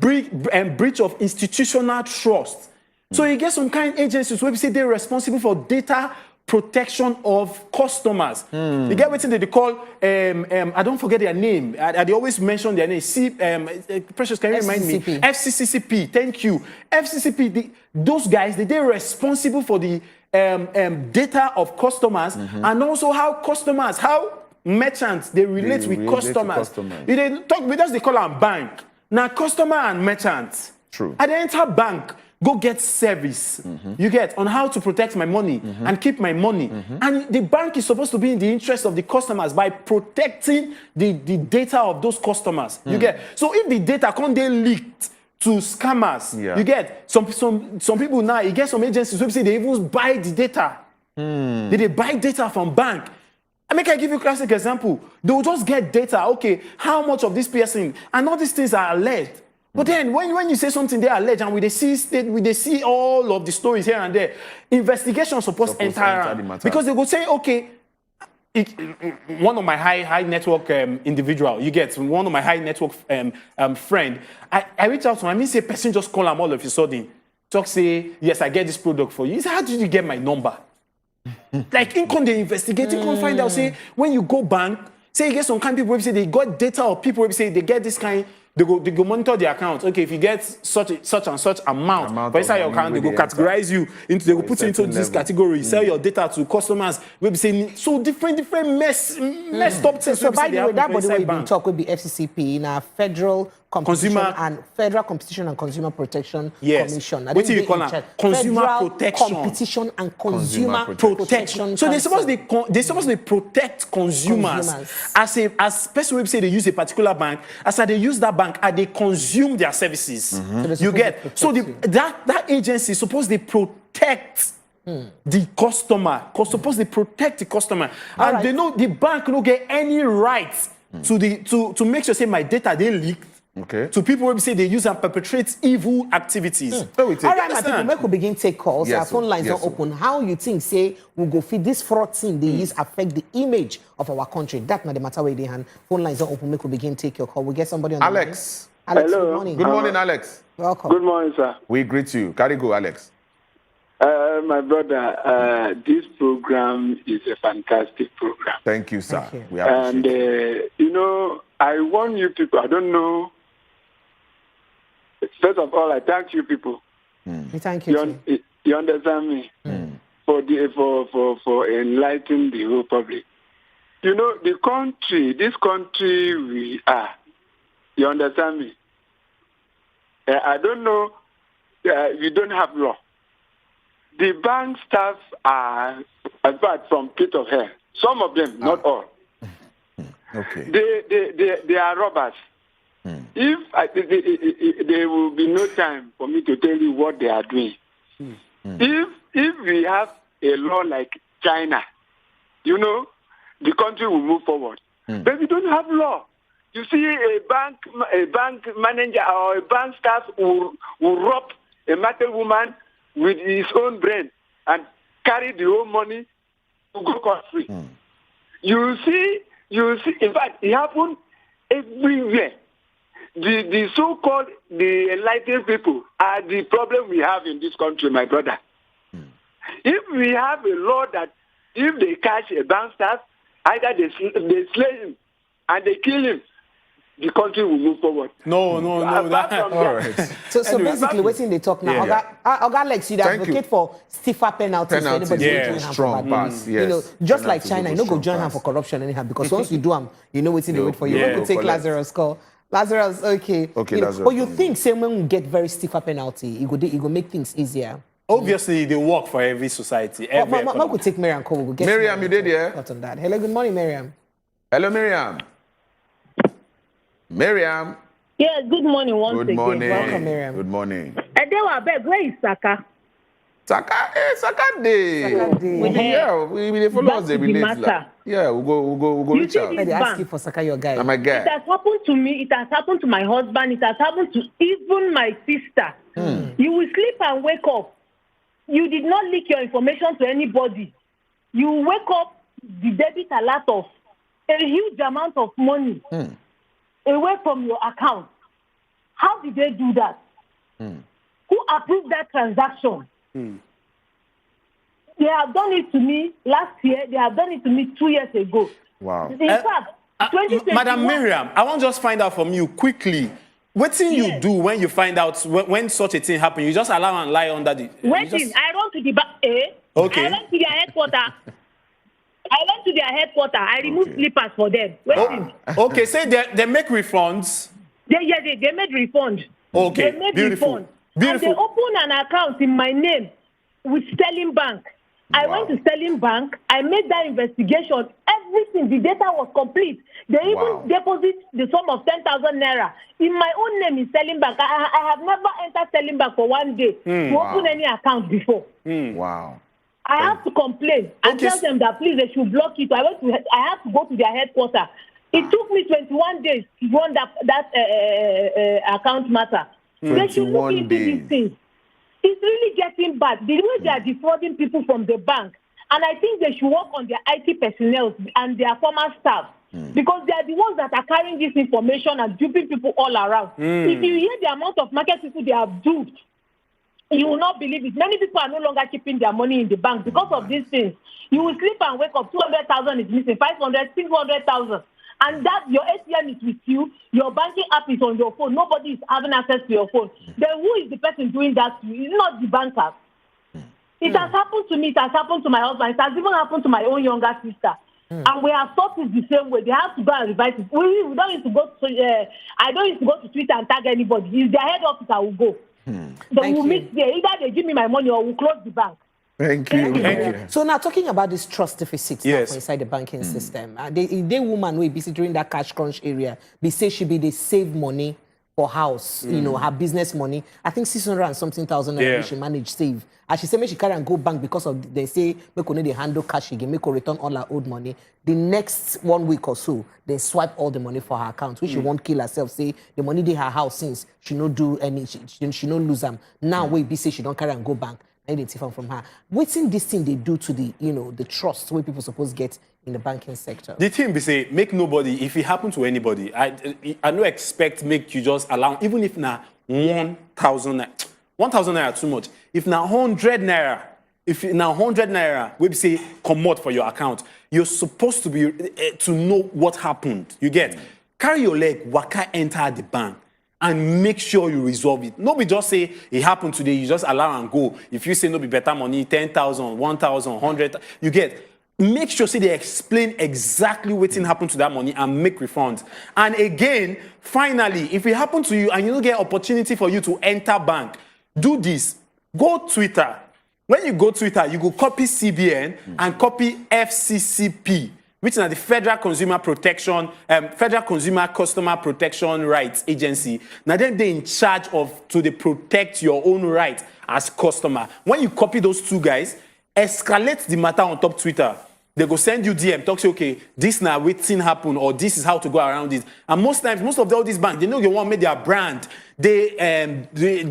breach of institutional trust. So you get some kind of agencies where we say they're responsible for data protection of customers. You get what they call, I don't forget their name. They always mention their name. Precious, can you remind me? FCCCP, thank you. FCCP, those guys, they're responsible for the data of customers and also how merchants they relate with customers. They talk with us, they call them bank. Now customer and merchants.
True.
At the enter bank, go get service. You get on how to protect my money and keep my money. And the bank is supposed to be in the interest of the customers by protecting the data of those customers. You get. So if the data can't be leaked to scammers, you get some people now, you get some agencies who say they even buy the data. They buy data from bank. I give you a classic example. They will just get data. Okay, how much of this person and all these things are alleged. But then when you say something they are alleged and we see all of the stories here and there, investigation is supposed to enter because they will say, okay, one of my high network individual, you get one of my high network friend. I reach out to him. I mean, say person just call him all of a sudden. Talk say, yes, I get this product for you. He said, how did you get my number? Like in con they investigate, you can find out say when you go bank, say you get some kind of people who say they got data of people who say they get this kind, they go monitor the account. Okay, if you get such and such amount for inside your account, they go categorize you into they will put you into this category, sell your data to customers. We'll be saying so different messed up things.
So by the way, that body where you been talk will be FCCP in our federal Competition and Consumer Protection Commission.
What do you call that? Consumer Protection.
Competition and Consumer Protection.
So they're supposed to protect consumers. As person will say they use a particular bank, as they use that bank, and they consume their services. You get so that agency is supposed to protect the customer. Supposed to protect the customer, and they know the bank don't get any rights to make sure say my data they leak.
Okay.
To people who say they use and perpetrate evil activities.
All right, my people, make we begin take calls. Our phone lines are open. How you think, say, we'll go feed this fraud thing they use affect the image of our country? That's not the matter where they hand. Phone lines are open. Make we begin take your call. We get somebody on
Alex.
the line. Alex,
hello.
Good morning.
Good morning, Alex.
Welcome.
Good morning, sir.
We greet you. Carry go, Alex.
My brother, this program is a fantastic program.
Thank you, sir.
Thank you.
We appreciate
it. I want you people, I don't know. First of all, I thank you people.
We thank you.
You understand me? For enlightening the whole public. This country we are. You understand me? I don't know. We don't have law.
the bank staff are, apart from pit of hair, some of them, not all.
Okay.
They are robbers. If there will be no time for me to tell you what they are doing. If we have a law like China, you know, the country will move forward. But we don't have law. You see, a bank manager or a bank staff will rob a market woman with his own brain and carry the whole money to go cost-free. You see, in fact, it happened everywhere. The so-called the enlightened people are the problem we have in this country, my brother. If we have a law that if they catch a bank staff, either they slay him and they kill him, the country will move forward.
No.
All right.
So basically, what's in the talk now? Oga Lex, you'd advocate for stiffer penalties for anybody who join hand for bad news. You know, just like China, you don't go join hand for corruption anyhow, because once you do them, you know what's in the wait for you. We're going to take Lazarus' call. Lazarus, okay.
Lazarus.
But you think same when we get very stiffer penalty, it will make things easier?
Obviously, they work for every society.
We'll take Miriam call. We'll get
Miriam, you did, yeah?
On that. Hello, good morning, Miriam.
Hello, Miriam. Miriam.
Yes, good morning once
Good morning.
again.
Welcome, Miriam.
Good morning.
Edewa, where is Saka?
Saka Day. We follow us every day. Yeah, we'll go reach out.
They ask you for Saka, your guy.
I'm a guy.
It has happened to me. It has happened to my husband. It has happened to even my sister. You will sleep and wake up. You did not leak your information to anybody. You wake up, the debit alert of a huge amount of money away from your account. How did they do that? Who approved that transaction? They have done it to me last year. They have done it to me 2 years ago.
Wow.
In fact, 2021,
Madam Miriam, I want to just find out from you quickly. What thing you do when you find out when such a thing happens? You just allow and lie under the...
Waiting, I run to the back.
Okay.
I went to their headquarters. I removed slippers for them. Waiting.
Okay, say they make refunds.
They made refund.
Okay,
They made
beautiful.
refund. And they opened an account in my name with Sterling Bank. I went to Sterling Bank. I made that investigation. Everything, the data was complete. They even deposit the sum of 10,000 naira in my own name in Sterling Bank. I have never entered Sterling Bank for 1 day to open any account before.
Wow.
I have to complain and tell them that please they should block it. I have to go to their headquarters. It took me 21 days to run that account matter. They should look into these things. It's really getting bad. The way they are defrauding people from the bank. And I think they should work on their IT personnel and their former staff. Because they are the ones that are carrying this information and duping people all around. If you hear the amount of market people they have duped, you will not believe it. Many people are no longer keeping their money in the bank because of these things. You will sleep and wake up, 200,000 is missing, 500, 600,000. And that your ATM is with you, your banking app is on your phone, nobody is having access to your phone. Then who is the person doing that to you? It's not the banker. It has happened to me, it has happened to my husband, it has even happened to my own younger sister. And we have thought it the same way. They have to go and revise it. We don't need to go to, I don't need to go to Twitter and tag anybody. If their head office, I will go. Then we'll meet there. Either they give me my money or we'll close the bank.
Thank you.
So now talking about this trust deficit
Yes.
inside the banking system, the woman will be during that cash crunch area, they say she be they save money for house, you know, her business money. I think 600 and something thousand she managed save. And she said, make she carry and go bank because of they say make only they handle cash again, make her return all her old money. The next 1 week or so, they swipe all the money for her account, which she won't kill herself. Say the money they her house since she no do any, she no lose them. Now we be say she don't carry and go bank. Identify from her. What's in this thing they do to the, you know, the trust where people supposed get in the banking sector?
The thing be say, make nobody, if it happen to anybody, I don't expect make you just allow, even if now 1,000 naira too much. If now 100 naira, if now 100 naira, we say come out for your account, you're supposed to be to know what happened. You get carry your leg, waka enter the bank. And make sure you resolve it. Nobody just say it happened today, you just allow and go. If you say no be better money, 10,000, 1,000, 100, you get. Make sure say they explain exactly what happened to that money and make refunds. And again, finally, if it happened to you and you don't get opportunity for you to enter bank, do this. Go Twitter. When you go Twitter, you go copy CBN and copy FCCP, which is the Federal Consumer Protection, Federal Consumer Customer Protection Rights Agency. Now then they in charge of to protect your own right as customer. When you copy those two guys, escalate the matter on top Twitter. They go send you DM, talk to you, okay, this now waiting happen, or this is how to go around it. And most times, most of all these banks, they know they want to make their brand. They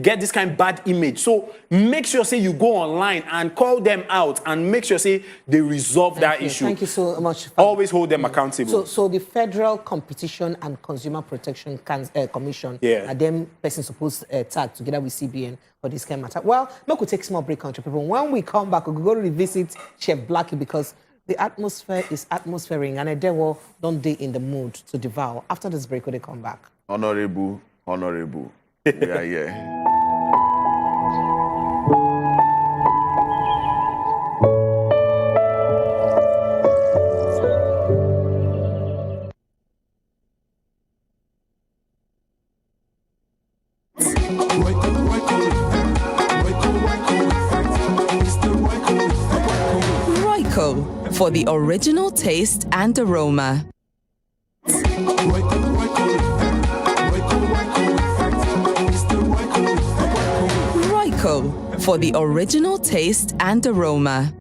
get this kind of bad image. So make sure, say, you go online and call them out and make sure, say, they resolve that issue.
Thank you so much.
Always hold them accountable.
So the Federal Competition and Consumer Protection Commission, are them persons supposed to tag together with CBN for this kind of matter. Well, we could take a small break, country people. When we come back, we'll go to revisit Chef Blackie because the atmosphere is atmosphering and a devil don't they in the mood to devour. After this break, when they come back.
Honorable, we are here.
For the original taste and aroma. Royco for the original taste and aroma.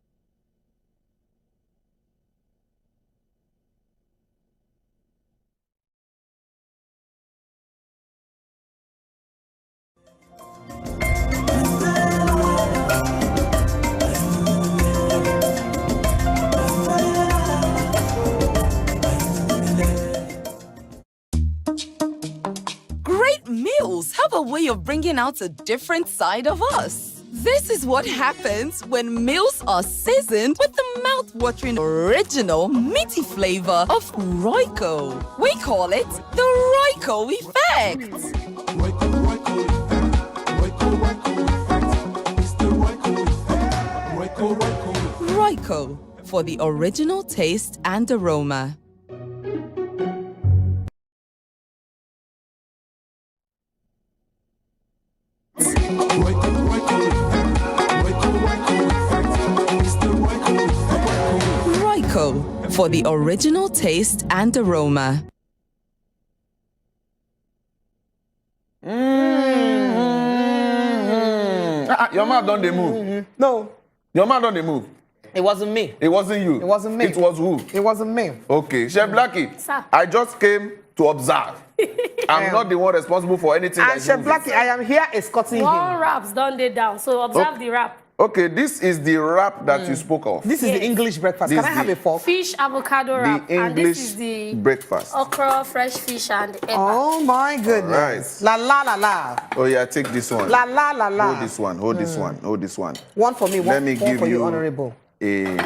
Have a way of bringing out a different side of us. This is what happens when meals are seasoned with the mouth-watering original meaty flavor of Royco. We call it the Royco effect. Royco for the original taste and aroma. Royco for the original taste and aroma.
Your mouth don't they move?
No.
Your mouth don't they move?
It wasn't me.
It wasn't you?
It wasn't me.
It was who?
It wasn't me.
Okay. Chef Blackie,
Sir.
I just came to observe. I'm not the one responsible for anything.
And Chef Blackie, I am here escorting him.
One wraps done they down, so observe the wrap.
Okay, this is the wrap that you spoke of.
This is the English breakfast. Can I have a fork?
Fish avocado wrap.
The
and
English
this is the
breakfast.
okra, fresh fish, and eba.
Oh my goodness.
Right.
La la la la.
Oh yeah, take this one.
La la la la.
Hold this one. Hold this one. Hold this one.
One for me.
Let me give
for you,
you
honorable.
A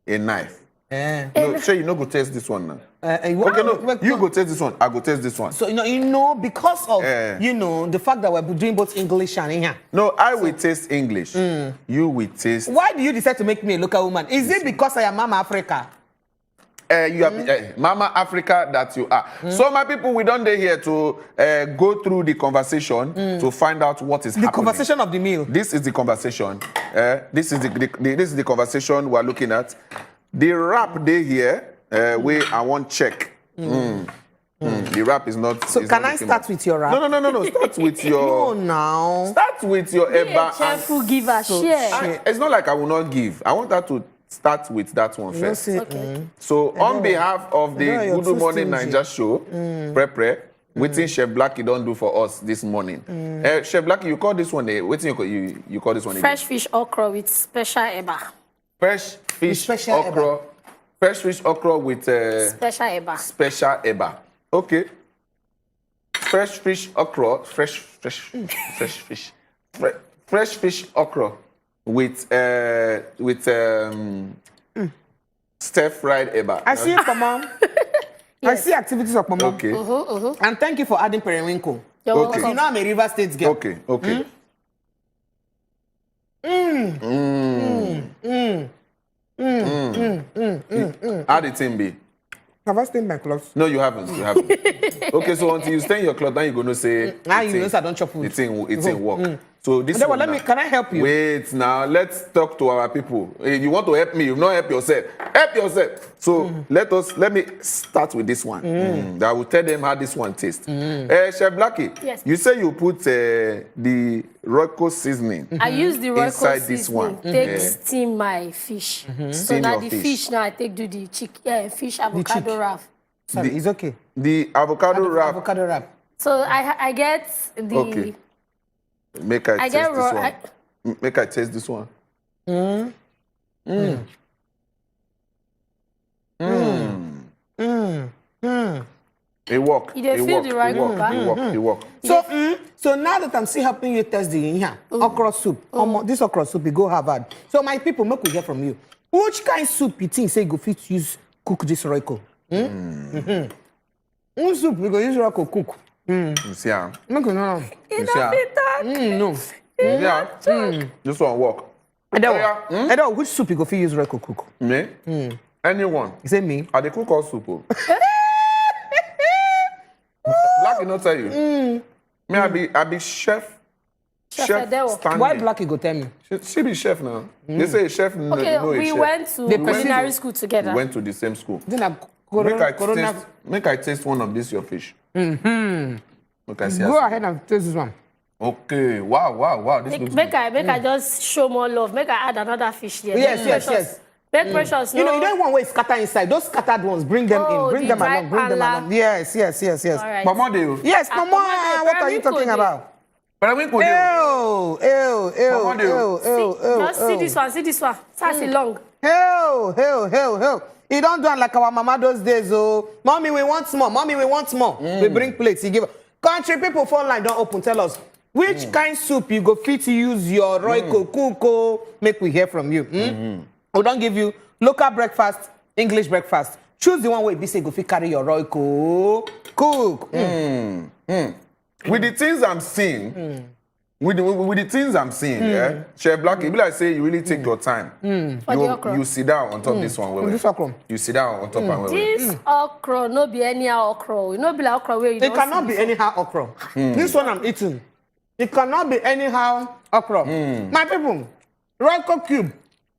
knife. No, sure, you no go taste this one now. Okay, no, you go taste this one. I go taste this one.
So you know, because of the fact that we're doing both English and here.
No, I will taste English. You will taste.
Why do you decide to make me a local woman? Is it because I am Mama Africa?
You are Mama Africa that you are. So my people, we don't dey here to go through the conversation to find out what is happening.
The conversation of the meal.
This is the conversation. This is the conversation we are looking at. The wrap day here, where I want check. The wrap is not.
So can I start with your wrap?
No. Start with your.
No, now.
Start with your eba.
Careful giver, share.
It's not like I will not give. I want her to start with that one first.
Okay.
So on behalf of the Good Morning Naija show, waiting Chef Blackie don't do for us this morning. Chef Blackie, you call this one waiting you call this one
fresh fish okra with special eba.
Fresh fish okra. Fresh fish okra with
special eba.
Special eba. Okay. Fresh fish okra. Fresh fish. Fresh fish okra with stir-fried eba.
I see it, Mom. I see activities of Mom.
Okay.
And thank you for adding periwinkle.
You're welcome.
Because you know I'm a River State girl.
Okay. How the thing be?
Have I stained my clothes?
No, you haven't. You haven't. Okay, so until you stain your clothes, then you're going to say...
Now you know I don't chop food.
It's in work. So this
one now, can I help you?
Wait, now, let's talk to our people. If you want to help me, you not help yourself. Help yourself. So let me start with this one. I will tell them how this one tastes. Chef Blackie,
yes.
You say you put the Royco seasoning
I use the Royco
inside
seasoning.
this one.
Take steam my fish. So
Steam
now
your
the
fish.
fish now I take do the fish avocado wrap.
Sorry, it's okay.
The avocado wrap.
Avocado wrap.
So I get the...
Okay. Make I taste this one. Make I taste this one. It work. It work.
So now that I'm still helping you test the okra soup, this okra soup, you go Harvard. So my people, make we hear from you. Which kind of soup you think say you go fit use cook this Royco? Which soup you go use Royco cook?
You see how?
Make we know.
You see how?
No.
Yeah. This one work.
Edo, which soup you go fit use Royco cook?
Me? Anyone.
You say me?
I dey cook all soup. Black will not tell you. Me, I be chef. Chef standing.
Why Black you go tell me?
She be chef now. They say chef no
Okay,
no
we
chef.
went to culinary school together.
We went to the same school.
Corona.
Make I taste one of this your fish. Make I see.
Go ahead and taste this one.
Okay. Wow. This looks
Make I just show more love. Make I add another fish there.
Yes.
Make precious.
You know, you don't want to scatter inside. Those scattered ones, bring them in. Bring them along. Yes.
All right.
Mama do.
Yes, Mama. What are you talking about?
But we could
Just see this one. See this one. That's long.
Hell. You don't do it like our mama those days, oh. Mommy, we want more. We bring plates. You give. Country people phone line don't open. Tell us which kind soup you go fit to use your Royco cook. Make we hear from you. We don't give you local breakfast, English breakfast. Choose the one where you say go fit carry your Royco cook.
With the things I'm seeing. With the things I'm seeing, yeah, Chef Blackie, it be like say you really take your time. You sit down on top this one.
This okra.
You sit down on top and
This okra no be anyhow okra. It no be like okra where you
It cannot be anyhow okra. This one I'm eating. It cannot be anyhow okra. My people, Royco cube.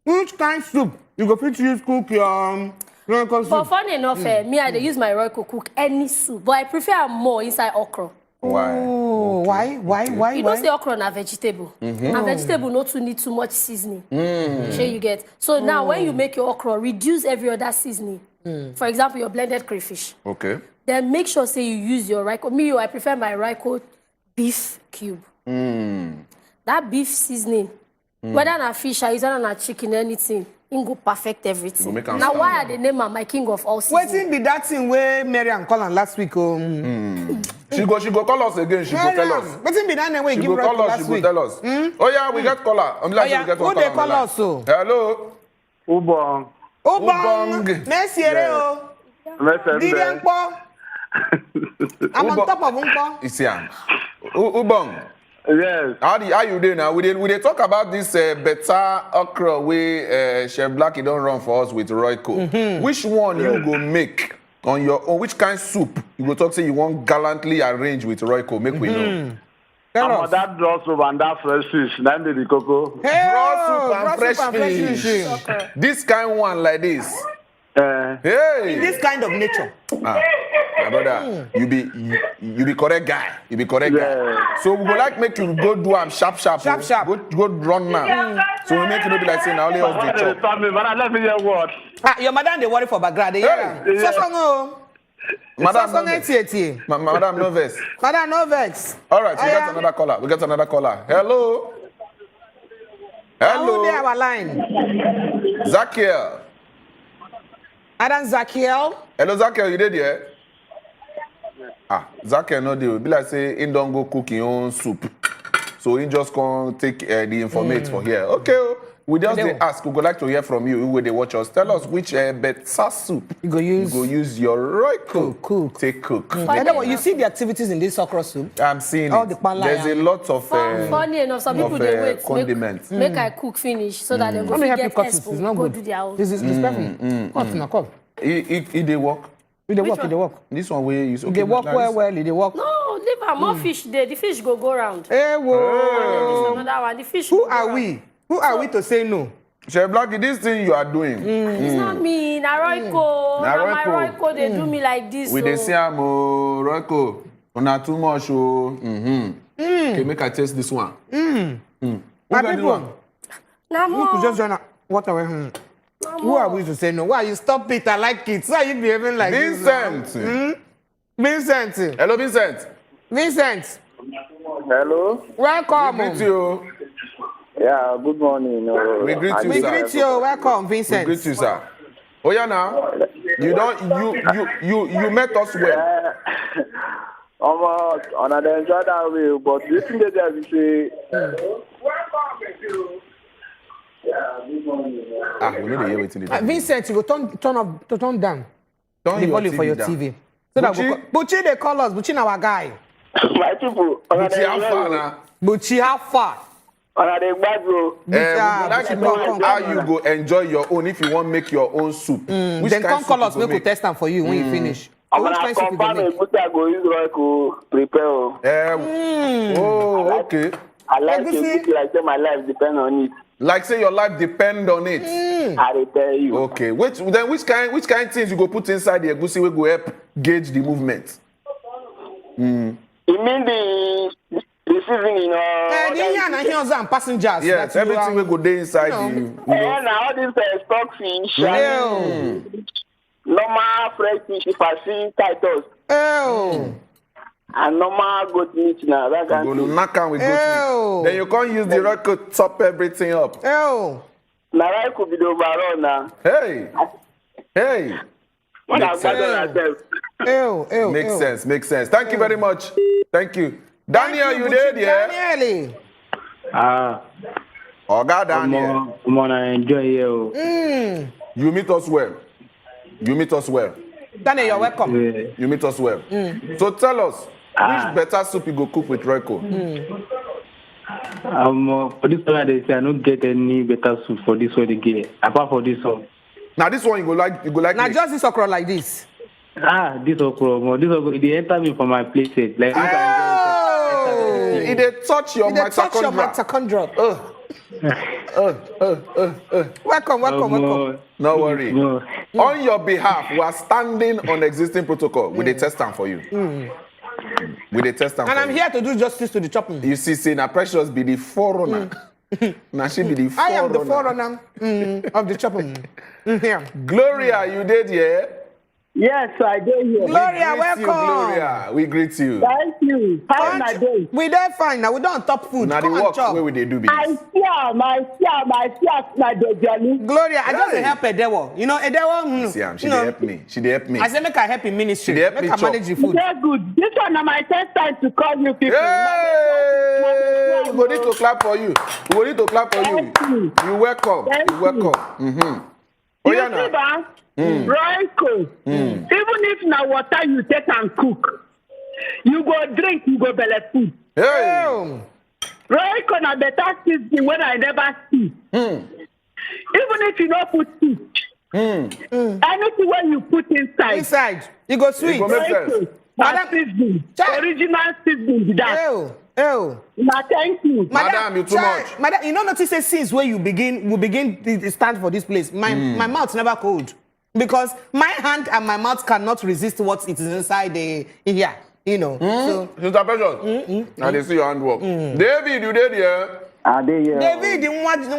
Which kind of soup you go fit use cook your Royco soup?
But funny enough, me I dey use my Royco cook any soup, but I prefer more inside okra.
Why?
Oh, why?
You don't say okra na vegetable. And vegetable no too need too much seasoning. Sure you get. So now when you make your okra, reduce every other seasoning. For example, your blended crayfish.
Okay.
Then make sure say you use your Royco. I prefer my Royco beef cube. That beef seasoning, whether na fish or whether na chicken, anything, it go perfect everything. Now why are they name my king of all seasons?
Waiting be that thing where Mariam call on last week.
She go call us again. She go tell us.
Waiting be that name where
she
give
go call us.
last
She go
week.
tell us. Oh yeah, we get caller. I'm like we get one
who they call us so?
Hello.
Ubong.
Messiere o. Didian Po. I'm on top of Umpo.
Isian. Ubong.
Yes.
How you doing now? We dey talk about this better okra way Chef Blackie don't run for us with Royco. Which one you go make on your own? Which kind of soup you go talk say you want gallantly arrange with Royco? Make we know.
I'm that draw soup and that fresh fish. That be the cocoa.
Draw soup and fresh fish. Okay. This kind one like this. Hey.
In this kind of nature.
My brother, you be correct guy. You be correct guy. So we go like make you go do am sharp. Go run now. So we make you know be like saying only us dey chop.
Let me hear what.
Your madam dey worry for background. They hear.
Madam no vex.
Madam no vex.
All right, we got another caller. Hello.
Who dey our line?
Zakiel.
Madam Zakiel.
Hello Zakiel, you there? Zakiel no dey. Be like say he don't go cook his own soup. So he just can't take the information for here. Okay, we just ask. We would like to hear from you. Who they watch us? Tell us which better soup
you go
use your Royco cook.
You see the activities in this okra soup?
I'm seeing it. There's a lot of
funny enough, some people they wait
condiments.
Make I cook finish so that they go get expo. Go do their own.
This is perfect.
It they work.
They walk.
This one where you
they walk well, they walk.
No, leave am more fish there. The fish go round.
Hey,
whoa. Another one. The fish.
Who are we? Who are we to say no?
Chef Blackie, this thing you are doing.
It's not me. Na Royco. My Royco, they do me like this.
We dey see am o, Royco. Una too much o. Okay, make I taste this one.
My people. You could just join what are we? Who are we to say no? Why you stop it? I like it. Why you behaving like
Vincent?
Vincent.
Hello, Vincent.
Vincent.
Hello.
Welcome.
We greet you.
Yeah, good morning.
We greet you, sir.
We greet you. Welcome, Vincent.
We greet you, sir. Oh yeah, now you met us well.
Almost on an enjoy that way, but this thing that we say.
We know the hear waiting.
Vincent, you go turn down.
Turn
the
your
volume
TV
for your
down.
TV. So that Buchi, they call us. Buchi, our guy.
My people.
Buchi, how far now?
Buchi, how far?
Like to know how you go enjoy your own if you want to make your own soup. Which
then come call us,
we
we'll test them for you when you finish.
I'm going to confirm a good I go use Royco prepare.
Oh, okay.
I like it. Like say my life depend on it.
Like say your life depend on it.
I will tell you.
Okay. Which kind things you go put inside the egusi we go help gauge the movement?
You mean the seasoning,
and passengers.
Yes, everything we go there inside
now all this stock fish. Normal fresh fish if I see Titus. And normal goat meat now. That
you go knock on with goat meat. Then you can't use the rock to top everything up.
Now I could be the overall now.
Hey. Makes sense. Thank you very much. Thank you. Daniel, you did, yeah?
Daniel.
Oga Daniel.
I'm gonna enjoy you.
You meet us well.
Daniel, you're welcome.
You meet us well. So tell us, which better soup you go cook with Royco?
For this one, they say I don't get any better soup for this one again. Apart from this one.
Now this one you go like.
Now just this okra like this.
This okra, they enter me from my place. Like
it touch your mitochondria.
Welcome.
No worry. On your behalf, we are standing on existing protocol with a test time for you. With a test time.
And I'm here to do justice to the chopping.
You see, say now Precious be the forerunner. Now she be the forerunner.
I am the forerunner of the chopping.
Gloria, you did, yeah?
Yes, I did here.
Gloria, welcome.
Gloria, we greet you.
Thank you. How am I doing?
We there fine now. We don't top food.
Now the work where we they do business.
I fear my journey.
Gloria, I just help Edewo. You know Edewo.
See, she dey help me. She dey help me.
I say make her help in ministry.
She dey help
make
me
her
chop.
manage the food.
Very good. This one is my first time to call you people.
Hey! We go need to clap for you. We go need to clap for you. You welcome. You welcome.
Oh yeah, now. Royco. Even if na water you take and cook, you go drink, you go belly food.
Hey.
Royco na better season when I never see. Even if you don't put soup, anything when you put inside,
you go sweet.
It go make sense.
Madam seasoning, original seasoning be that. Na thank you.
Madam, you too much.
Madam, you know notice say since when we begin to stand for this place, my mouth never cold. Because my hand and my mouth cannot resist what it is inside the here, you know. So,
Sister Precious, now they see your handwork. David, you did here?
David,
the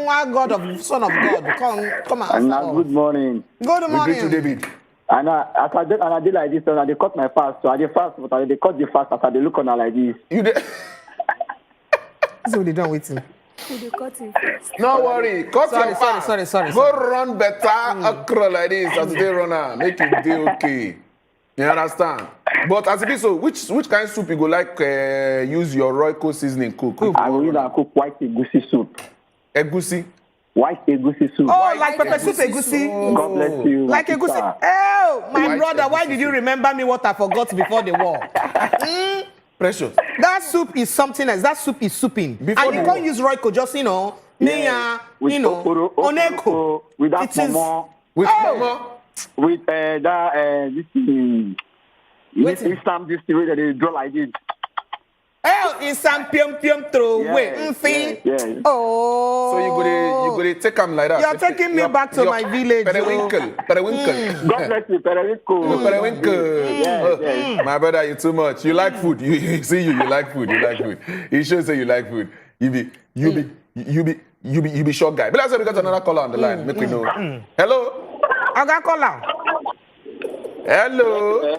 one God of Son of God, come on.
Good morning.
Good morning.
We greet you, David.
And I did like this, and I did cut my fast. So I did fast, but I did cut the fast after they look on her like this.
You did.
So they don't wait.
No worry, cut your fast.
Sorry.
Go run better okra like this as they run out. Make you do okay. You understand? But as it is so, which kind of soup you go like use your Royco seasoning cook?
I will use and cook white egusi soup.
Egusi?
White egusi soup.
Oh, like pepper soup egusi.
God bless you.
Like egusi. Oh, my brother, why did you remember me what I forgot before the war?
Precious.
That soup is something else. That soup is souping.
Before
and you can't use Royco just, you know,
with
oneko.
with that mama.
With mama?
with this thing. This time, this way that they draw like this.
Oh, it's some pium throw away.
Yes.
Oh.
So you go to take them like that.
You're taking me back to my village.
Periwinkle.
God bless you, Periwinkle.
Periwinkle. My brother, you too much. You like food. You see you like food. You like food. It shows that you like food. You be short guy. But let's say we got another caller on the line. Make we know. Hello.
I got caller.
Hello.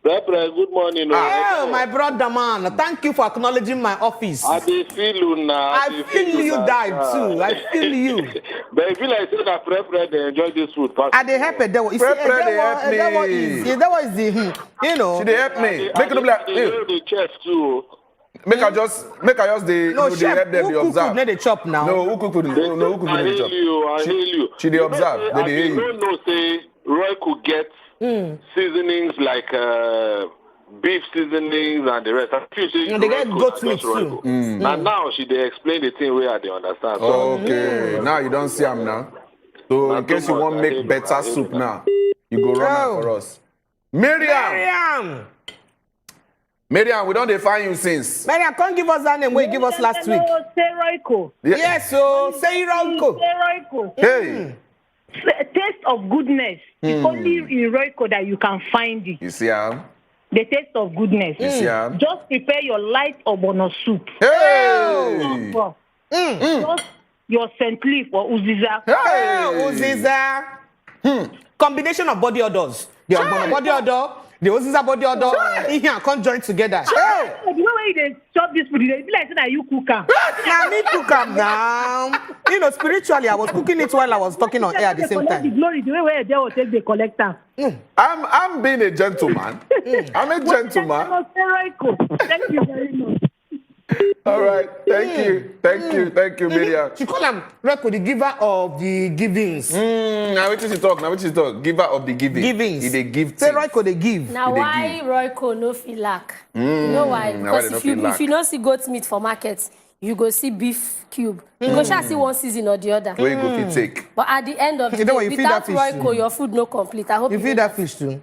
Good morning.
Oh, my brother, man. Thank you for acknowledging my office.
I feel you now.
I feel you died too. I feel you.
But I feel like saying that they enjoy this food.
And they help it. That was the, you know.
She they help me. Make it like
the chef too.
Make I just they help them, they observe.
No, they chop now.
No, who cook the chop?
I hear you.
She they observe. They hear you.
I don't know, say Roy could get seasonings like beef seasonings and the rest.
They get goat meat too.
And now they explain the thing where they understand.
Okay, now you don't see them now. So in case you want to make better soup now, you go run out for us. Miriam, we don't define you since.
Miriam, can't give us that name where you give us last week.
Say Royco.
Yes, so say Royco.
Hey.
Taste of goodness. It's only in Royco that you can find it.
You see how?
The taste of goodness.
You see how?
Just prepare your light ogbono soup.
Hey!
Just your St. Leaf or Uziza.
Uziza. Combination of body odors. The ogbono body odor, the Uziza body odor. Here, can't join together.
The way they chop this food, they be like that you cook am.
Now me cook am now. You know, spiritually, I was cooking it while I was talking on air at the same time.
The glory, the way they will take the collector.
I'm being a gentleman. I'm a gentleman.
Thank you very much.
All right. Thank you, Miriam.
She call him Royco, the giver of the givings.
Now which is he talk? Giver of the giving.
Givings.
They give.
Say Royco, they give.
Now why Royco no feel lack? You know why? Because if you don't see goat meat for markets, you go see beef cube. You go shall see one season or the other.
Where you go fit take.
But at the end of the day, without Royco, your food no complete. I hope
you feed that fish too.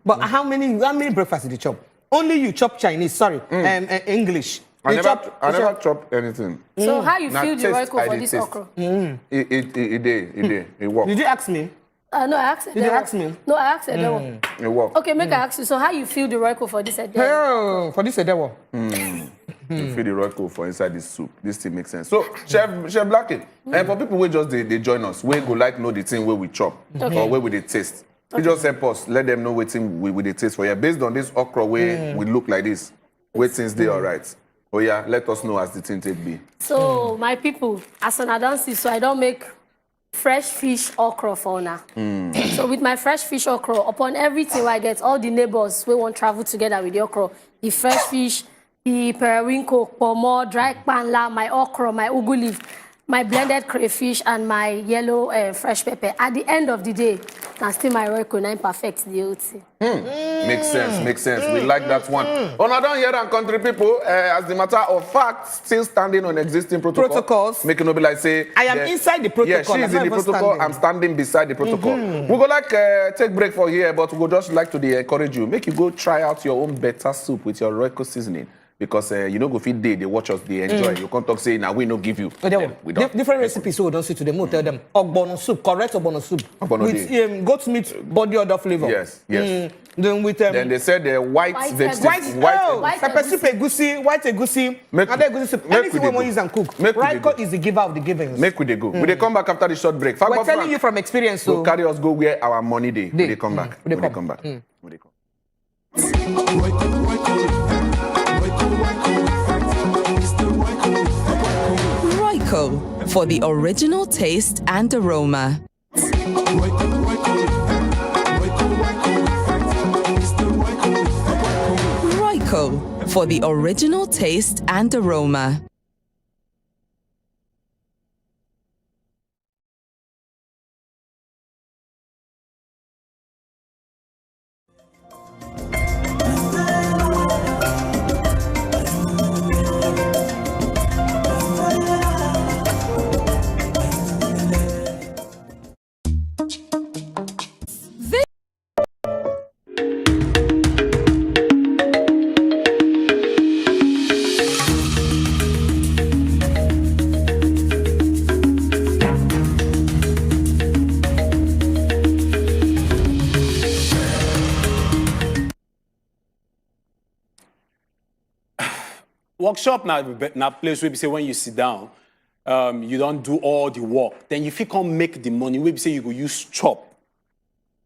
But how many breakfasts did you chop? Only you chop Chinese, sorry, English.
I never chop anything.
So how you feel the Royco for this okra?
It works.
Did you ask me?
No, I asked.
Did you ask me?
No, I asked Edewo.
It works.
Okay, make I ask you. So how you feel the Royco for this
Edewo? For this Edewo.
You feel the Royco for inside this soup. This thing makes sense. So, Chef Blackie, and for people who just they join us, we go like know the thing where we chop or where we they taste. You just help us, let them know what thing we they taste for you. Based on this okra way we look like this, where things they all right. Oh yeah, let us know as the thing take be.
So my people, as an don't see, so I don't make fresh fish okra for now. So with my fresh fish okra, upon everything I get, all the neighbors we won't travel together with the okra, the fresh fish, the periwinkle, pomo, dry panla, my okra, my ugu leaf, my blended crayfish, and my yellow fresh pepper. At the end of the day, can still my Royco 9 perfect the whole thing.
Makes sense. We like that one. Oh, now don't hear that, country people. As the matter of fact, still standing on existing protocols. Making no be like say
I am inside the protocol.
Yeah, she is in the protocol. I'm standing beside the protocol. We go like take break for here, but we go just like to encourage you. Make you go try out your own better soup with your Royco seasoning. Because you know, go feed they watch us, they enjoy. You can't talk say now we no give you.
We don't. Different recipes, so we don't see to them. We'll tell them ogbono soup, correct ogbono soup with goat meat body odor flavor.
Yes.
Then with
then they said the white
pepper soup egusi, white egusi, and egusi soup. Anything we want use and cook. Royco is the giver of the givings.
Make we they go. We they come back after the short break.
We're telling you from experience. So
carry us go where our money day. We they come back. We come back.
Royco, for the original taste and aroma. Royco, for the original taste and aroma.
workshop now place where we say when you sit down, you don't do all the work. Then if you can't make the money, we say you go use chop.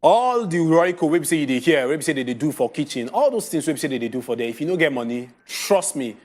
All the Royco we say they hear, we say they do for kitchen, all those things we say they do for there. If you don't get money, trust me,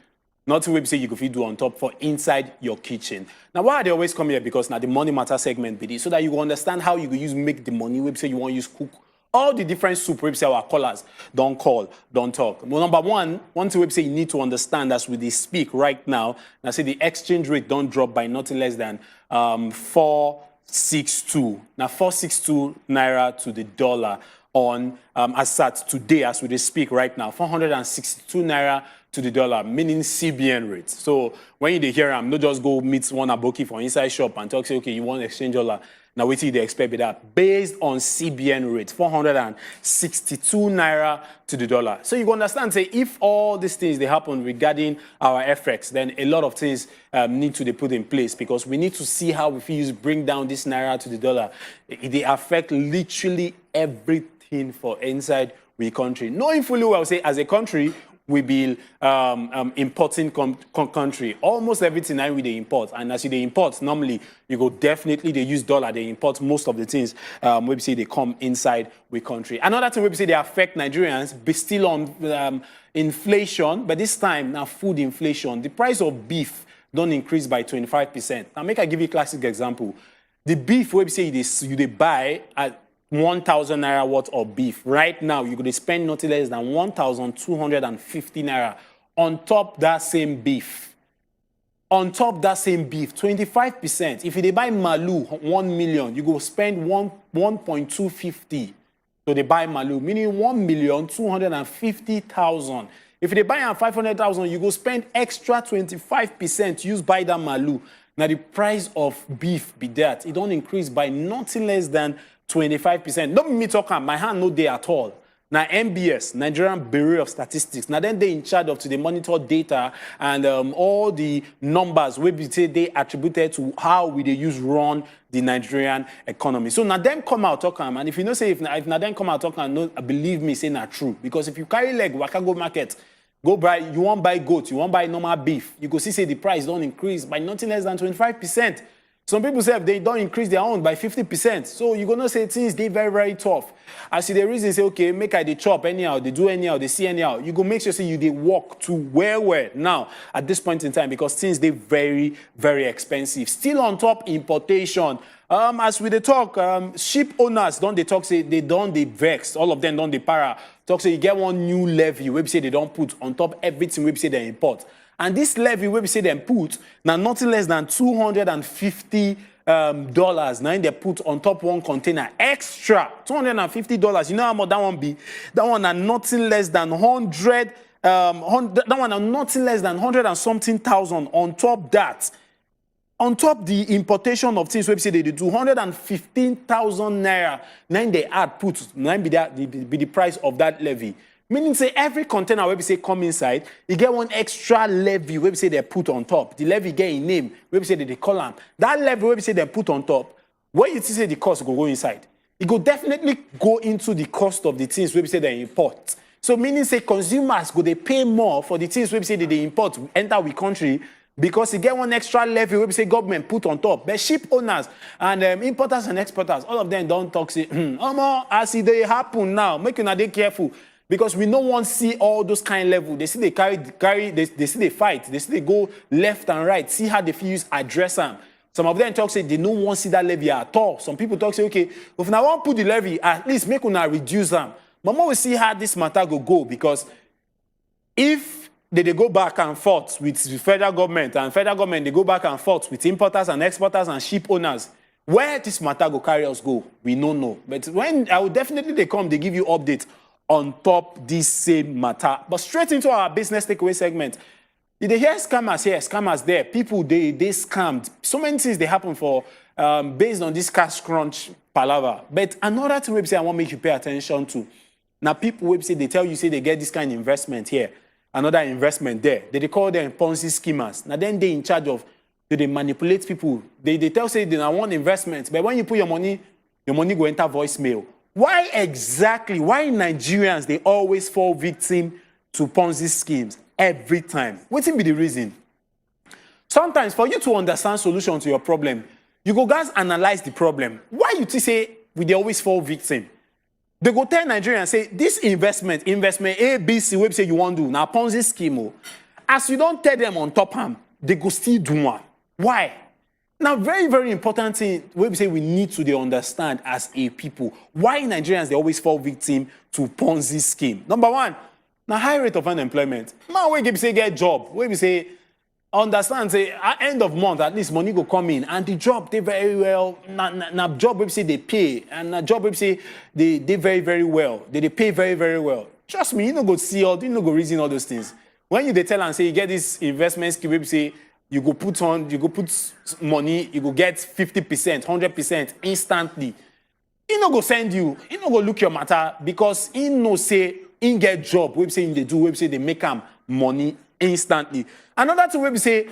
nothing we say you go do on top for inside your kitchen. Now why they always come here? Because now the money matter segment be this, so that you understand how you go use make the money. We say you want to use cook all the different soup we say our callers don't call, don't talk. Well, number one thing we say you need to understand as we speak right now. Now say the exchange rate don't drop by nothing less than 462. Now 462 naira to the dollar on as at today as we speak right now. 462 naira to the dollar, meaning CBN rate. So when you hear I'm not just go meet one aboki for inside shop and talk say okay you want exchange dollar. Now wait till they expect with that based on CBN rate, 462 naira to the dollar. So you understand, say if all these things they happen regarding our FX, then a lot of things need to be put in place because we need to see how we bring down this naira to the dollar. They affect literally everything for inside we country. Knowing fully well, say as a country, we be importing country. Almost everything now we they import. And as you they import, normally you go definitely they use dollar. They import most of the things we say they come inside we country. Another thing we say they affect Nigerians, be still on inflation, but this time now food inflation. The price of beef don't increase by 25%. Now make I give you a classic example. The beef we say they buy at 1,000 naira worth of beef. Right now, you're going to spend nothing less than 1,250 naira on top that same beef. On top that same beef, 25%. If they buy malu, 1 million, you go spend 1.250. So they buy malu, meaning 1,250,000. If they buy 500,000, you go spend extra 25% use buy that malu. Now the price of beef be that. It don't increase by nothing less than 25%. Don't me talking, my hand no day at all. Now MBS, Nigerian Bureau of Statistics, now then they in charge of to monitor data and all the numbers we say they attributed to how we they use run the Nigerian economy. So now them come out talking, and if you know say if now them come out talking, no, believe me, say not true. Because if you carry leg, waka go market, go buy, you want buy goat, you want buy normal beef, you go see say the price don't increase by nothing less than 25%. Some people say they don't increase their own by 50%. So you're going to say things they very, very tough. I see the reason say, okay, make I they chop anyhow, they do anyhow, they see anyhow. You go make sure say you they walk to where now at this point in time because things they very, very expensive. Still on top importation. As we they talk, ship owners don't they talk say they don't they vex. All of them don't they para. Talk say you get one new levy where we say they don't put on top everything where we say they import. And this levy where we say them put now nothing less than $250 now they put on top one container extra $250. You know how much that one be? That one are nothing less than 100. That one are nothing less than 100 and something thousand on top that. On top the importation of things, we say they do 215,000 naira. Now they add put now be the price of that levy. Meaning say every container where we say come inside, you get one extra levy where we say they put on top. The levy get a name where we say they call them. That levy where we say they put on top, where you say the cost go inside, it go definitely go into the cost of the things where we say they import. So meaning say consumers go they pay more for the things where we say they import enter we country because you get one extra levy where we say government put on top. But ship owners and importers and exporters, all of them don't talk say, as it they happen now, make you they careful. Because we no want to see all those kind of level. They see they they see they fight. They see they go left and right. See how they feel address them. Some of them talk say they don't want to see that levy at all. Some people talk say, okay, if I want to put the levy, at least make una reduce them. But we see how this matter go because if they go back and forth with the federal government and federal government they go back and forth with importers and exporters and ship owners, where this matter go carry us go, we don't know. But when I will definitely they come, they give you updates on top this same matter. But straight into our business takeaway segment. Did they hear scammers here, scammers there? People, they scammed. So many things they happen for based on this cash crunch palaver. But another thing website I want to make you pay attention to. Now people website, they tell you, say they get this kind of investment here, another investment there. They call them Ponzi schemers. Now then they in charge of, they manipulate people. They tell say they want investment, but when you put your money go enter voicemail. Why exactly? Why Nigerians, they always fall victim to Ponzi schemes? every time. What be the reason? Sometimes for you to understand solution to your problem, you go guys analyze the problem. Why you say we always fall victim? They go tell Nigerians say this investment A, B, C, we say you want to do now Ponzi scheme. As you don't tell them on top ham, they go still do one. Why? Now, very, very important thing we say we need to understand as a people. Why Nigerians they always fall victim to Ponzi scheme? Number one, now high rate of unemployment. Man, we say get job. We say understand say at end of month at least money go come in and the job they very well. Now job we say they pay and na job we say they very, very well. They pay very, very well. Trust me, you no go see all, you no go reason all those things. When you they tell and say you get this investment scheme, we say you go put money, you go get 50%, 100% instantly. He no go send you, he no go look your matter because he no say he get job. We say they do, we say they make them money instantly. Another thing we say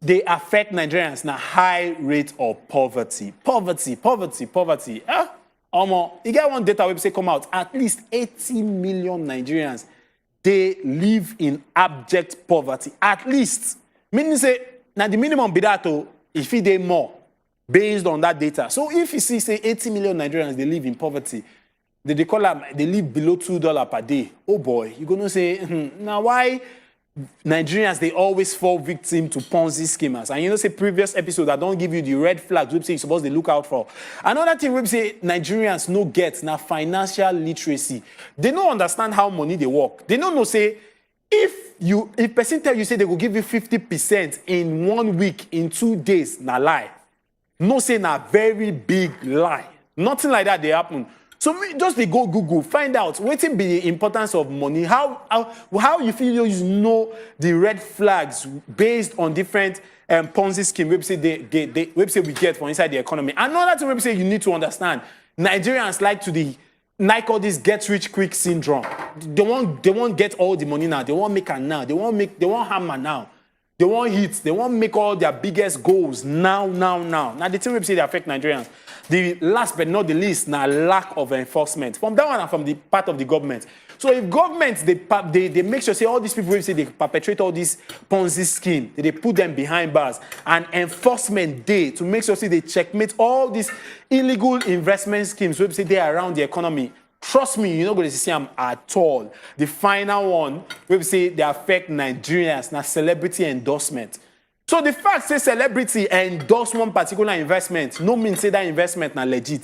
they affect Nigerians na high rate of poverty. Poverty. You get one data we say come out, at least 80 million Nigerians they live in abject poverty. At least. Meaning say, now the minimum be that if they more based on that data. So if you see, say 80 million Nigerians, they live in poverty, they call them, they live below $2 per day. Oh boy, you're going to say, now why Nigerians, they always fall victim to Ponzi schemers? And you know, say previous episode, I don't give you the red flags, we say you're supposed to look out for. Another thing we say Nigerians no get now financial literacy. They don't understand how money they work. They don't know, say, if person tell you say they will give you 50% in 1 week, in 2 days, na lie. No say na very big lie. Nothing like that they happen. So just they go Google, find out what be the importance of money, how you feel you know the red flags based on different Ponzi scheme website we get from inside the economy. Another thing website you need to understand, Nigerians like all this get rich quick syndrome. They won't get all the money now. They won't make it now. They won't hammer now. They won't hit. They won't make all their biggest goals now. Now the thing we say they affect Nigerians. The last but not the least, now lack of enforcement. From that one and from the part of the government. So if governments they make sure say all these people say they perpetrate all this Ponzi scheme, they put them behind bars and enforcement day to make sure say they checkmate all these illegal investment schemes we say they around the economy. Trust me, you're not going to see them at all. The final one we say they affect Nigerians now celebrity endorsement. So the fact say celebrity endorse one particular investment no mean say that investment now legit.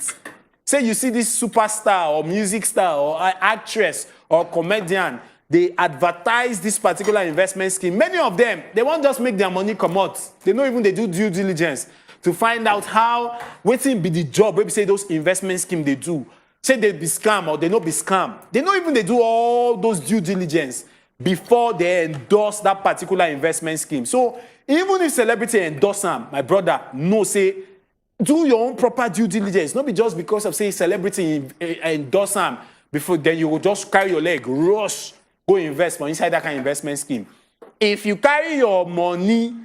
Say you see this superstar or music star or actress or comedian, they advertise this particular investment scheme. Many of them, they won't just make their money come out. They don't even they do due diligence to find out how, waiting be the job, maybe say those investment scheme they do. Say they be scam or they not be scam. They don't even they do all those due diligence before they endorse that particular investment scheme. So even if celebrity endorse them, my brother, no say, do your own proper due diligence. Not be just because of say celebrity endorse them before then you will just carry your leg, rush, go invest for inside that kind of investment scheme. If you carry your money,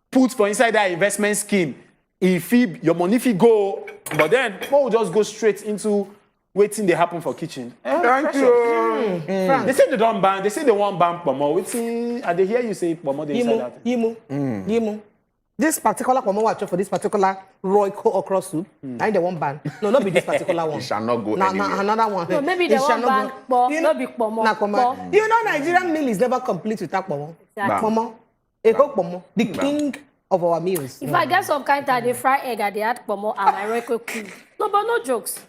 put for inside that investment scheme, your money if you go, but then we'll just go straight into waiting they happen for kitchen.
Thank you.
They say they don't ban, they say they want ban pomo. Waiting, and they hear you say pomo they inside that.
Yimu. This particular pomo watch for this particular Royco okra soup, I they won't ban. No, not be this particular one.
It shall not go anywhere.
Another one.
No, maybe they won't ban, but not be pomo.
You know, Nigerian meal is never complete without pomo. Pomo, pomo, the king of our meals.
If I get some kind of they fry egg and they add pomo and my Royco cook. No, but no jokes.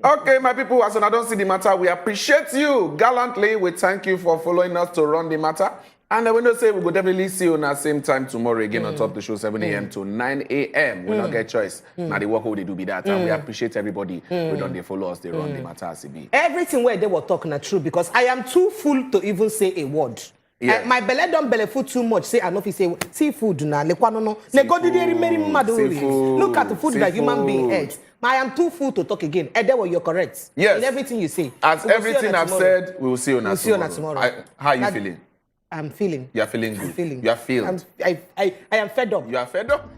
Okay, my people, as I don't see the matter, we appreciate you gallantly. We thank you for following us to run the matter. And we don't say we will definitely see you on the same time tomorrow again on top of the show, 7 a.m. to 9 a.m. We don't get choice. Now the work how they do be that. And we appreciate everybody who don't they follow us, they run the matter as it be.
Everything where they were talking are true because I am too full to even say a word. Yes. My belly don't belly food too much. Say I know if you say seafood now. Look at the food that human being eats. I am too full to talk again. And then you're correct.
Yes.
In everything you say.
As everything I've said, we will see you on
tomorrow.
How are you feeling?
I'm feeling.
You are feeling good.
I'm feeling.
You are feeling.
I am fed up.
You are fed up?